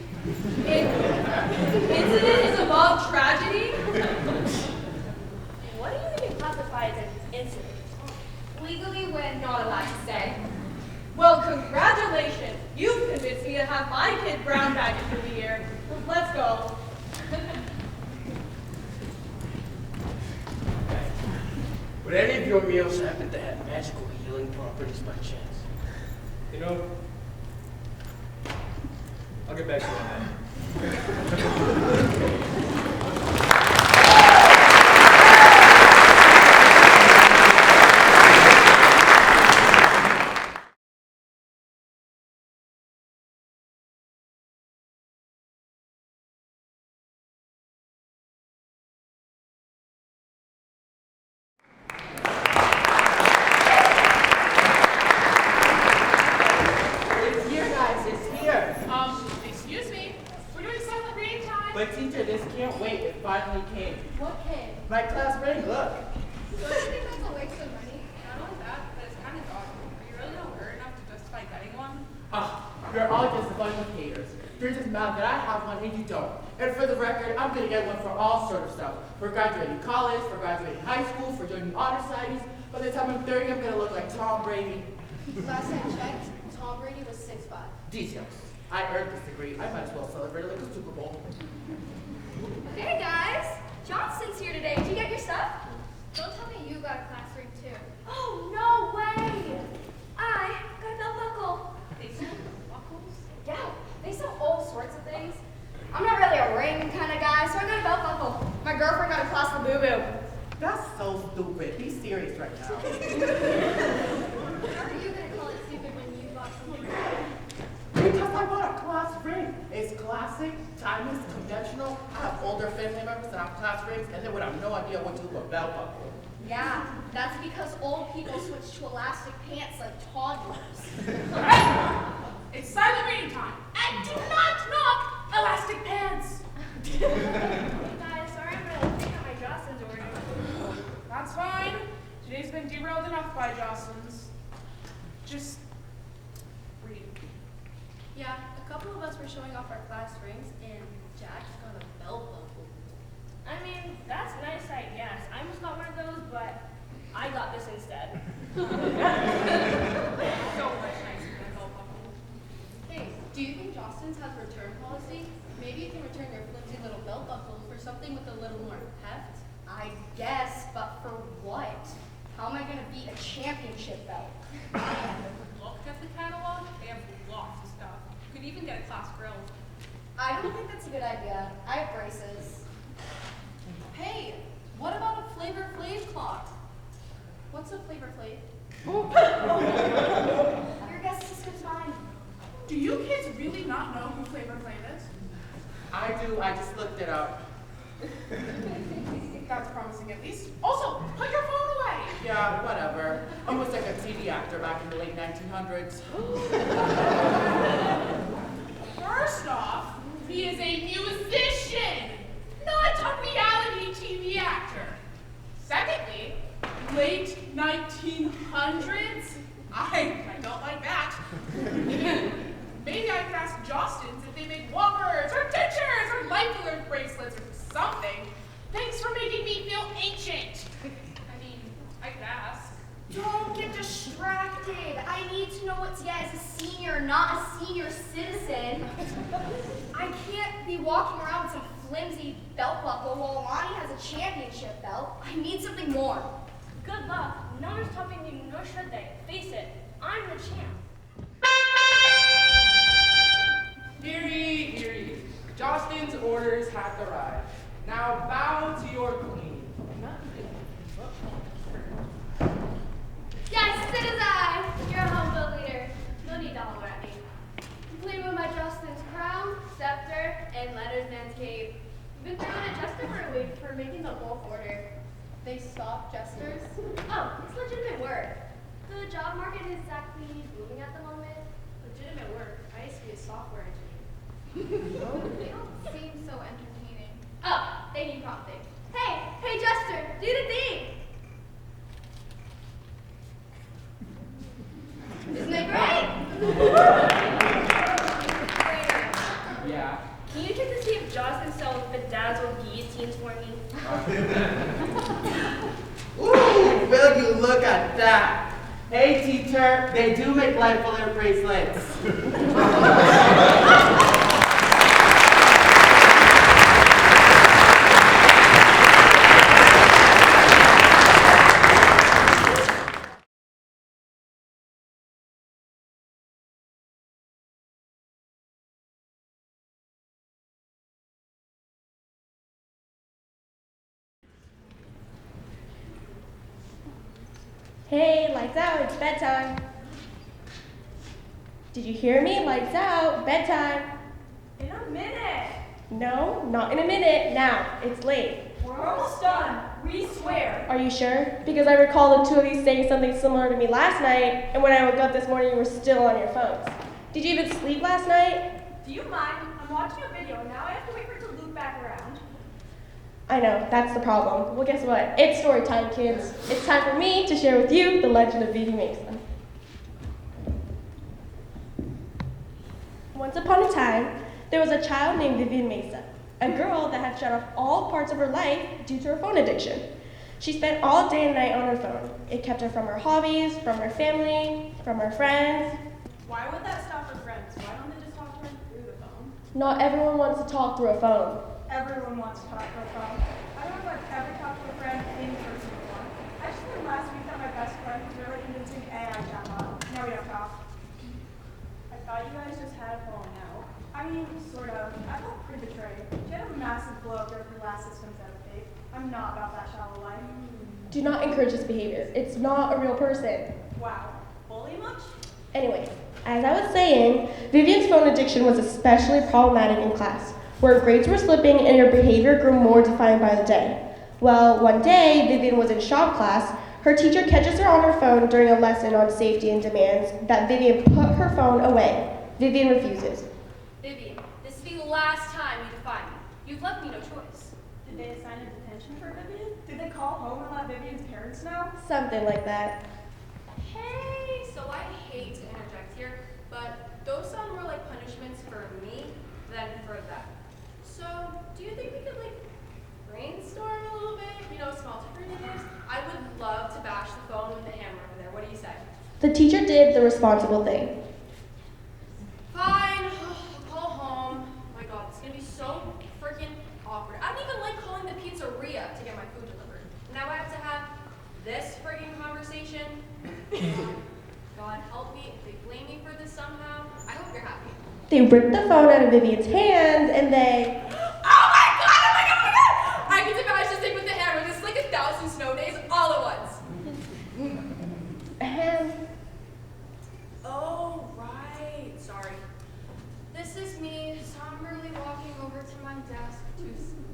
Incident is above tragedy? What do you even classify as an incident? Legally, we're not allowed to say. Well, congratulations. You've convinced me to have my kid brown bagging for the year. Let's go. Would any of your meals happen to have magical healing properties by chance? You know, I'll get back to you on that. can't wait. It finally came. What came? My class ring, look. Don't you think that's a waste of money? Not only that, but it's kind of dodgy. Are you really not rare enough to justify getting one? You're all just a bunch of haters. You're just mad that I have one and you don't. And for the record, I'm gonna get one for all sort of stuff. For graduating college, for graduating high school, for joining honor societies. By the time I'm 30, I'm gonna look like Tom Brady. Last I checked, Tom Brady was 6'5". Details. I earned this degree. I might as well celebrate it like a Super Bowl. Hey guys, Johnson's here today. Did you get your stuff? Don't tell me you got a class ring too. Oh, no way! I got a belt buckle. They sell buckles? Yeah, they sell all sorts of things. I'm not really a ring kind of guy, so I got a belt buckle. My girlfriend got a class for boo-boo. That's so stupid. Be serious right now. How are you gonna call it stupid when you bought something? Because I bought a class ring. It's classic, timeless, conventional. I have older family members that have class rings, and they would have no idea what to do with a belt buckle. Yeah, that's because old people switch to elastic pants like toddlers. It's silent reading time. And do not knock elastic pants. Guys, sorry I'm gonna pick up my Johnson's order. That's fine. Today's been derailed enough by Jocelyn's. Just read. Yeah, a couple of us were showing off our class rings, and Jack got a belt buckle. I mean, that's nice, I guess. I almost got one of those, but I got this instead. So much nicer than a belt buckle. Hey, do you think Johnson's has a return policy? Maybe you can return your flimsy little belt buckle for something with a little more heft. I guess, but for what? How am I gonna beat a championship belt? Look at the catalog. They have lots of stuff. You could even get a class grill. I don't think that's a good idea. I have braces. Hey, what about a Flavor Flav clock? What's a Flavor Flav? Your guess is as good as mine. Do you kids really not know who Flavor Flav is? I do. I just looked it up. That's promising at least. Also, put your phone away. Yeah, whatever. He was like a TV actor back in the late 1900s. First off, he is a musician, not a reality TV actor. Secondly, late 1900s? I don't like that. Maybe I could ask Jostens if they make walkers or tinctures or life alert bracelets or something. Thanks for making me feel ancient. I mean, I could ask. Don't get distracted. I need to know what to get as a senior, not a senior citizen. I can't be walking around with some flimsy belt buckle while Lonnie has a championship belt. I need something more. Good luck. No one's topping you, nor should they. Face it, I'm the champ. Heary, heary. Jostens' orders have arrived. Now bow to your queen. Yes, citizen! You're a humble leader. No need to holler at me. Complete with my Justin's crown, scepter, and letters man's cape. We've been throwing a jester for a week for making the bulk order. They stop jesters? Oh, it's legitimate work. The job market is exactly booming at the moment. Legitimate work. I used to be a software engineer. They don't seem so entertaining. Oh, they need prompting. Hey, Jester, do the thing! Isn't it great? Yeah. Can you check to see if Jocelyn sells bedazzled guillotines for me? Ooh, will you look at that? Hey, teacher, they do make life alert bracelets. Hey, lights out, it's bedtime. Did you hear me? Lights out, bedtime. In a minute. No, not in a minute. Now, it's late. We're almost done. We swear. Are you sure? Because I recall the two of you saying something similar to me last night, and when I woke up this morning, you were still on your phones. Did you even sleep last night? Do you mind? I'm watching a video, and now I have to wait for it to loop back around. I know, that's the problem. Well, guess what? It's story time, kids. It's time for me to share with you the Legend of Vivimesa. Once upon a time, there was a child named Vivimesa, a girl that had shut off all parts of her life due to her phone addiction. She spent all day and night on her phone. It kept her from her hobbies, from her family, from her friends. Why would that stop her friends? Why don't they just talk to her through the phone? Not everyone wants to talk through a phone. Everyone wants to talk to a phone. I don't know if I've ever talked to a friend in person before. Actually, last week that my best friend was really convincing AI chatbot. Now we don't talk. I thought you guys just had a falling out. I mean, sort of. I felt pretty betrayed. She had a massive blow up after the last system's out of date. I'm not about that shallow life. Do not encourage this behavior. It's not a real person. Wow. Bully much? Anyway, as I was saying, Vivian's phone addiction was especially problematic in class, where her grades were slipping and her behavior grew more defiant by the day. Well, one day, Vivian was in shop class. Her teacher catches her on her phone during a lesson on safety and demands that Vivian put her phone away. Vivian refuses. Vivian, this is the last time you defy me. You've left me no choice. Did they assign a detention for Vivian? Did they call home and let Vivian's parents know? Something like that. Hey, so I hate to interject here, but those sound more like punishments for me than for them. So, do you think we could, brainstorm a little bit? Small alternatives? I would love to bash the phone with the hammer over there. What do you say? The teacher did the responsible thing. Fine, I'll call home. Oh my god, it's gonna be so freaking awkward. I don't even like calling the pizzeria to get my food delivered. Now I have to have this freaking conversation. God help me if they blame me for this somehow. I hope you're happy. They ripped the phone out of Vivian's hands and they... Oh my god! I can device this thing with the hammer. This is like 1,000 snow days all at once. Oh, right. Sorry. This is me somberly walking over to my desk to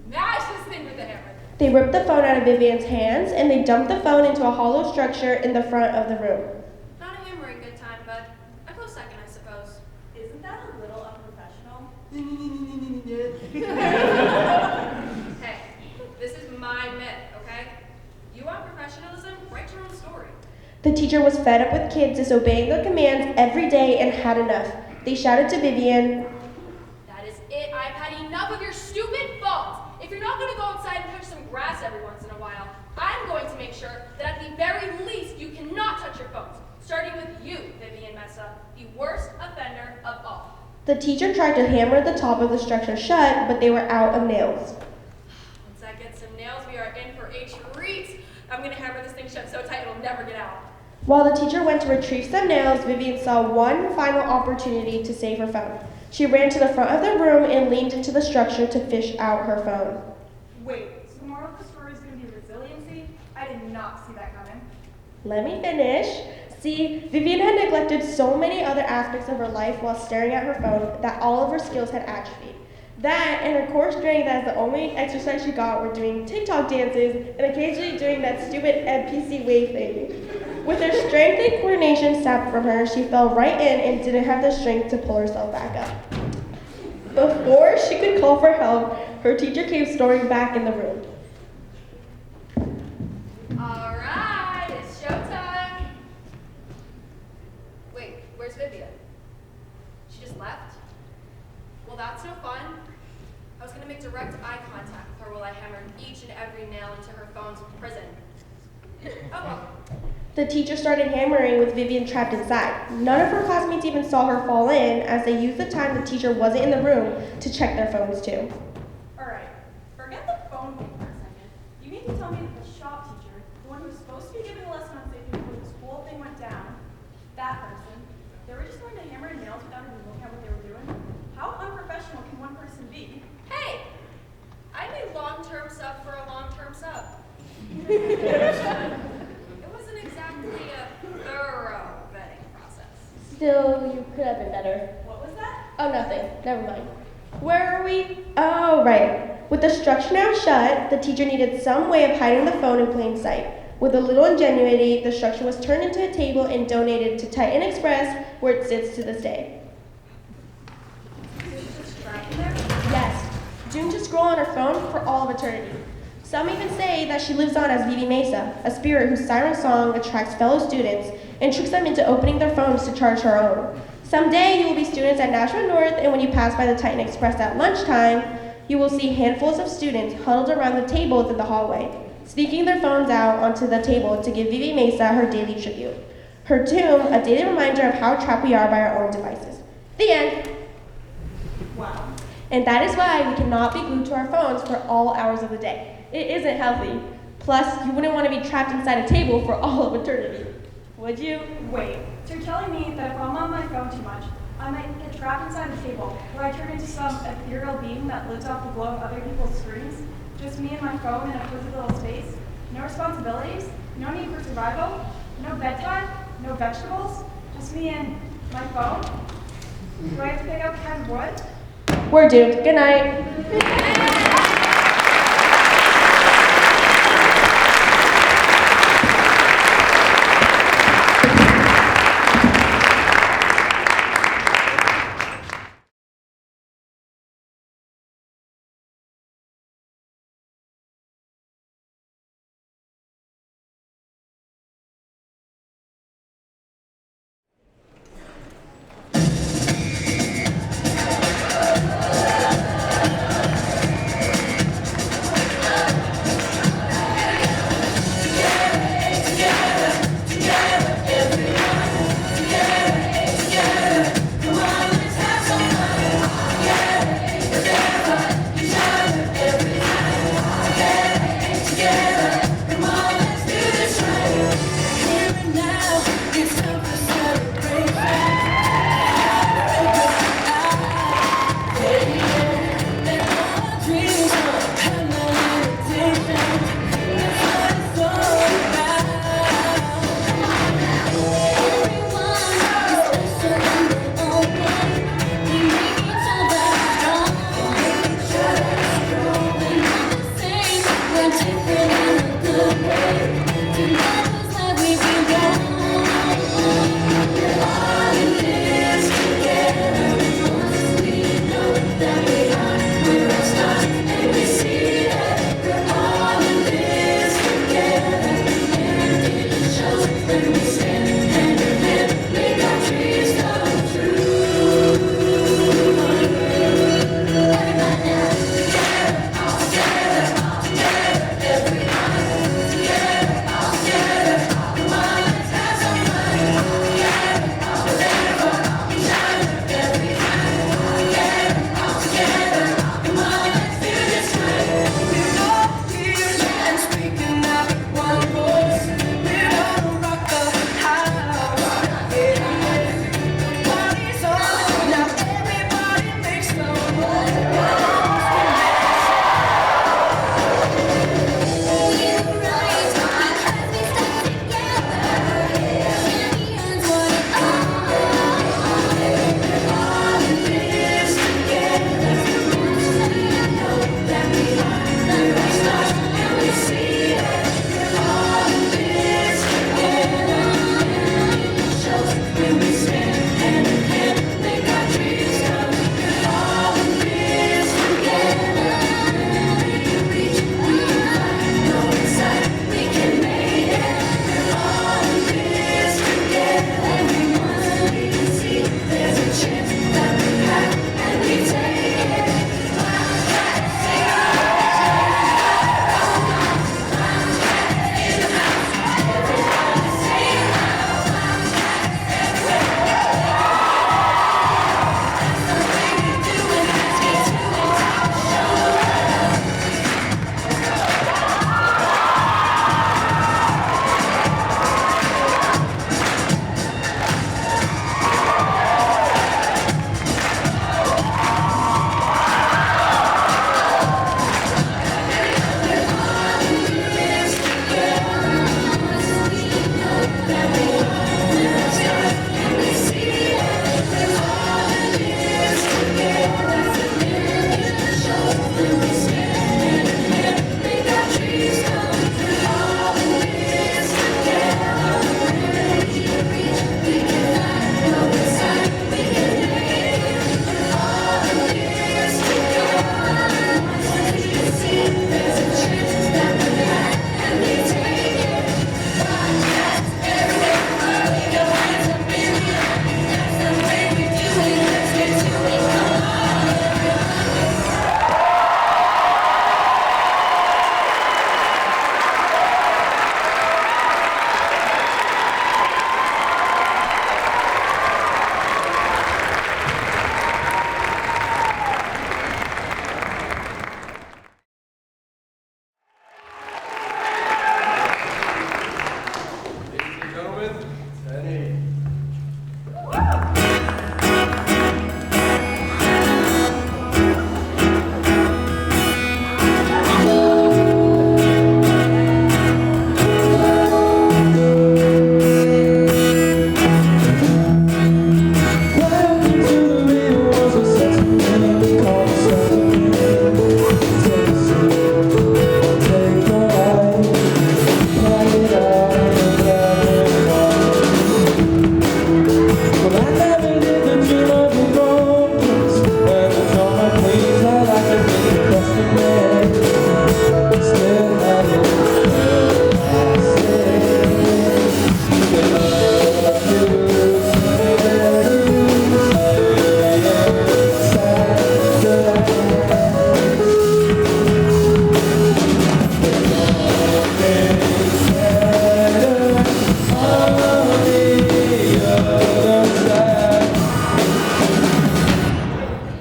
smash this thing with the hammer. They ripped the phone out of Vivian's hands and they dumped the phone into a hollow structure in the front of the room. Not a hammering good time, but a close second, I suppose. Isn't that a little unprofessional? Hey, this is my myth, okay? You want professionalism? Write your own story. The teacher was fed up with kids disobeying the commands every day and had enough. They shouted to Vivian, That is it. I've had enough of your stupid phones. If you're not going to go outside and touch some grass every once in a while, I'm going to make sure that at the very least you cannot touch your phones. Starting with you, Vivimesa, the worst offender of all. The teacher tried to hammer the top of the structure shut, but they were out of nails. Once I get some nails, we are in for a treat. I'm going to hammer this thing shut so tight it'll never get out. While the teacher went to retrieve some nails, Vivian saw one final opportunity to save her phone. She ran to the front of the room and leaned into the structure to fish out her phone. Wait, so the moral of the story is going to be resiliency? I did not see that coming. Let me finish. See, Vivian had neglected so many other aspects of her life while staring at her phone that all of her skills had atrophied. That and her core strength as the only exercise she got were doing TikTok dances and occasionally doing that stupid NPC wave thing. With her strength and coordination sapped from her, she fell right in and didn't have the strength to pull herself back up. Before she could call for help, her teacher came storming back in the room. All right, it's showtime. Wait, where's Vivian? She just left? Well, that's no fun. I was going to make direct eye contact with her while I hammered each and every nail into her phone's prison. Oh well. The teacher started hammering with Vivian trapped inside. None of her classmates even saw her fall in, as they used the time the teacher wasn't in the room to check their phones too. Alright, forget the phone thing for a second. You mean to tell me that the shop teacher, the one who was supposed to be giving a lesson on safety before this whole thing went down, that person, they were just going to hammer nails without even looking at what they were doing? How unprofessional can one person be? Hey! I made long-term sub for a long-term sub. It wasn't exactly a thorough vetting process. Still, you could have been better. What was that? Oh, nothing. Never mind. Where are we? Oh, right. With the structure now shut, the teacher needed some way of hiding the phone in plain sight. With a little ingenuity, the structure was turned into a table and donated to Titan Express, where it sits to this day. Yes, doomed to scroll on her phone for all of eternity. Some even say that she lives on as Vivimesa, a spirit whose siren song attracts fellow students and tricks them into opening their phones to charge her own. Someday you will be students at Nashua North, and when you pass by the Titan Express at lunchtime, you will see handfuls of students huddled around the tables in the hallway, sneaking their phones out onto the table to give Vivimesa her daily tribute. Her tomb, a daily reminder of how trapped we are by our own devices. The end. Wow. And that is why we cannot be glued to our phones for all hours of the day. It isn't healthy. Plus, you wouldn't want to be trapped inside a table for all of eternity. Would you? Wait, so you're telling me that if I'm on my phone too much, I might get trapped inside a table where I turn into some ethereal being that lives off the glow of other people's screens? Just me and my phone in a cozy little space? No responsibilities? No need for survival? No bedtime? No vegetables? Just me and my phone? Do I have to pick out kind of wood? We're doomed. Good night.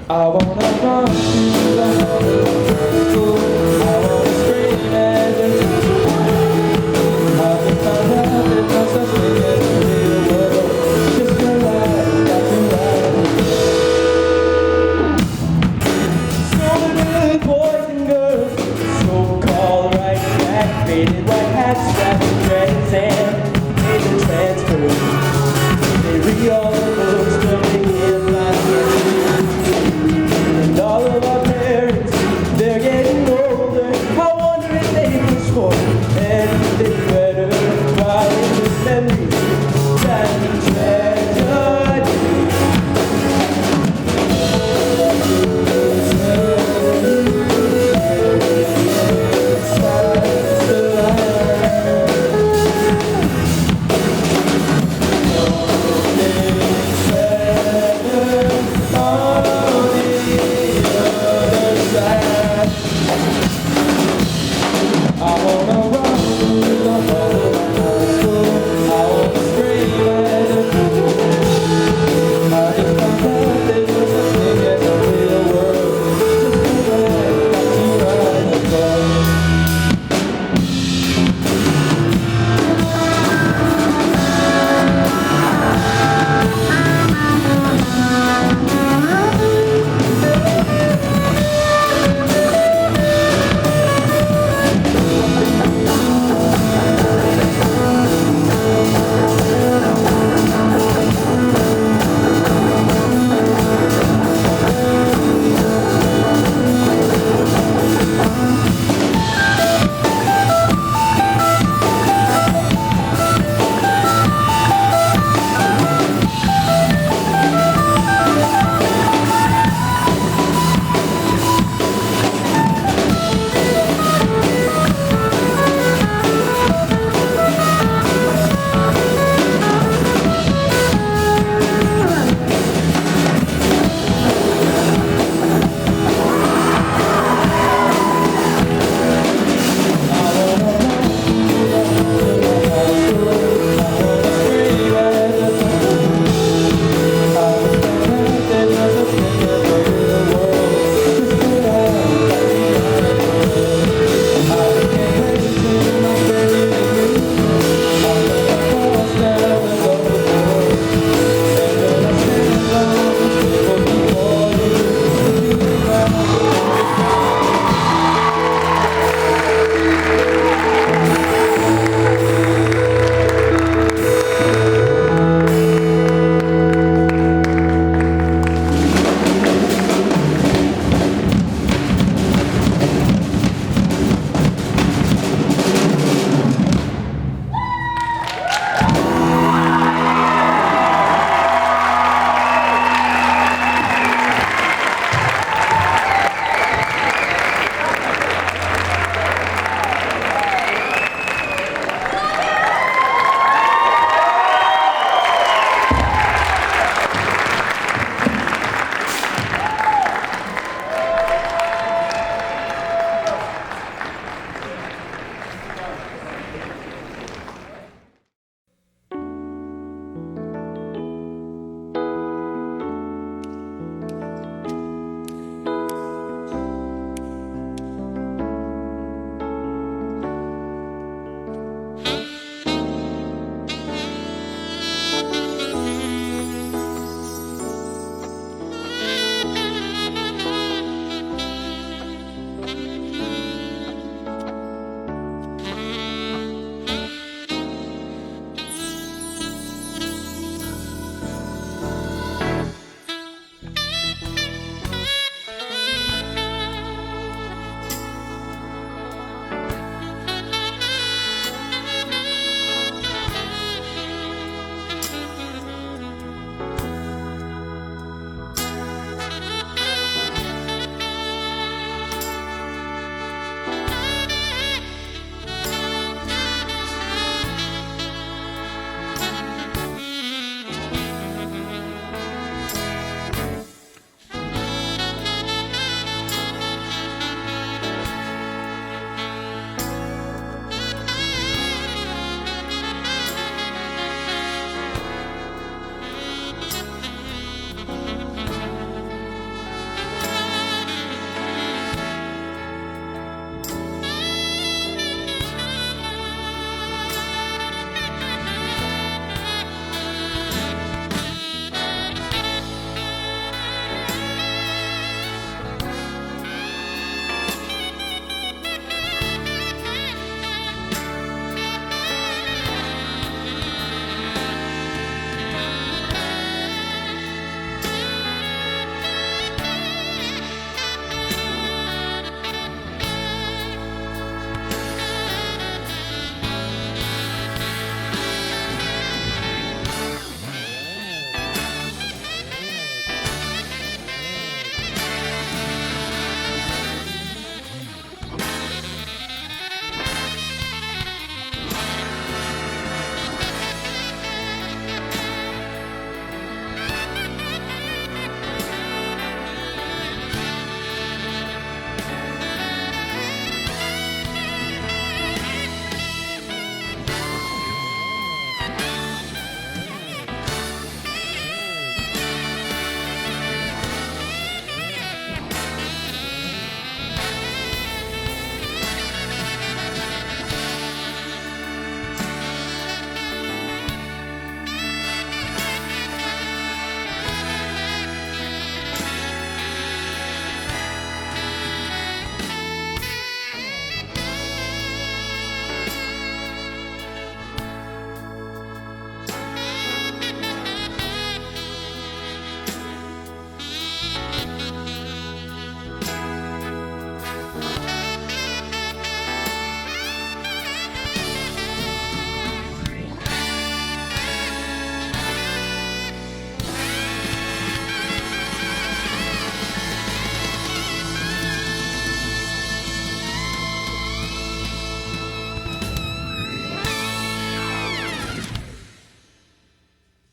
I wanna run to the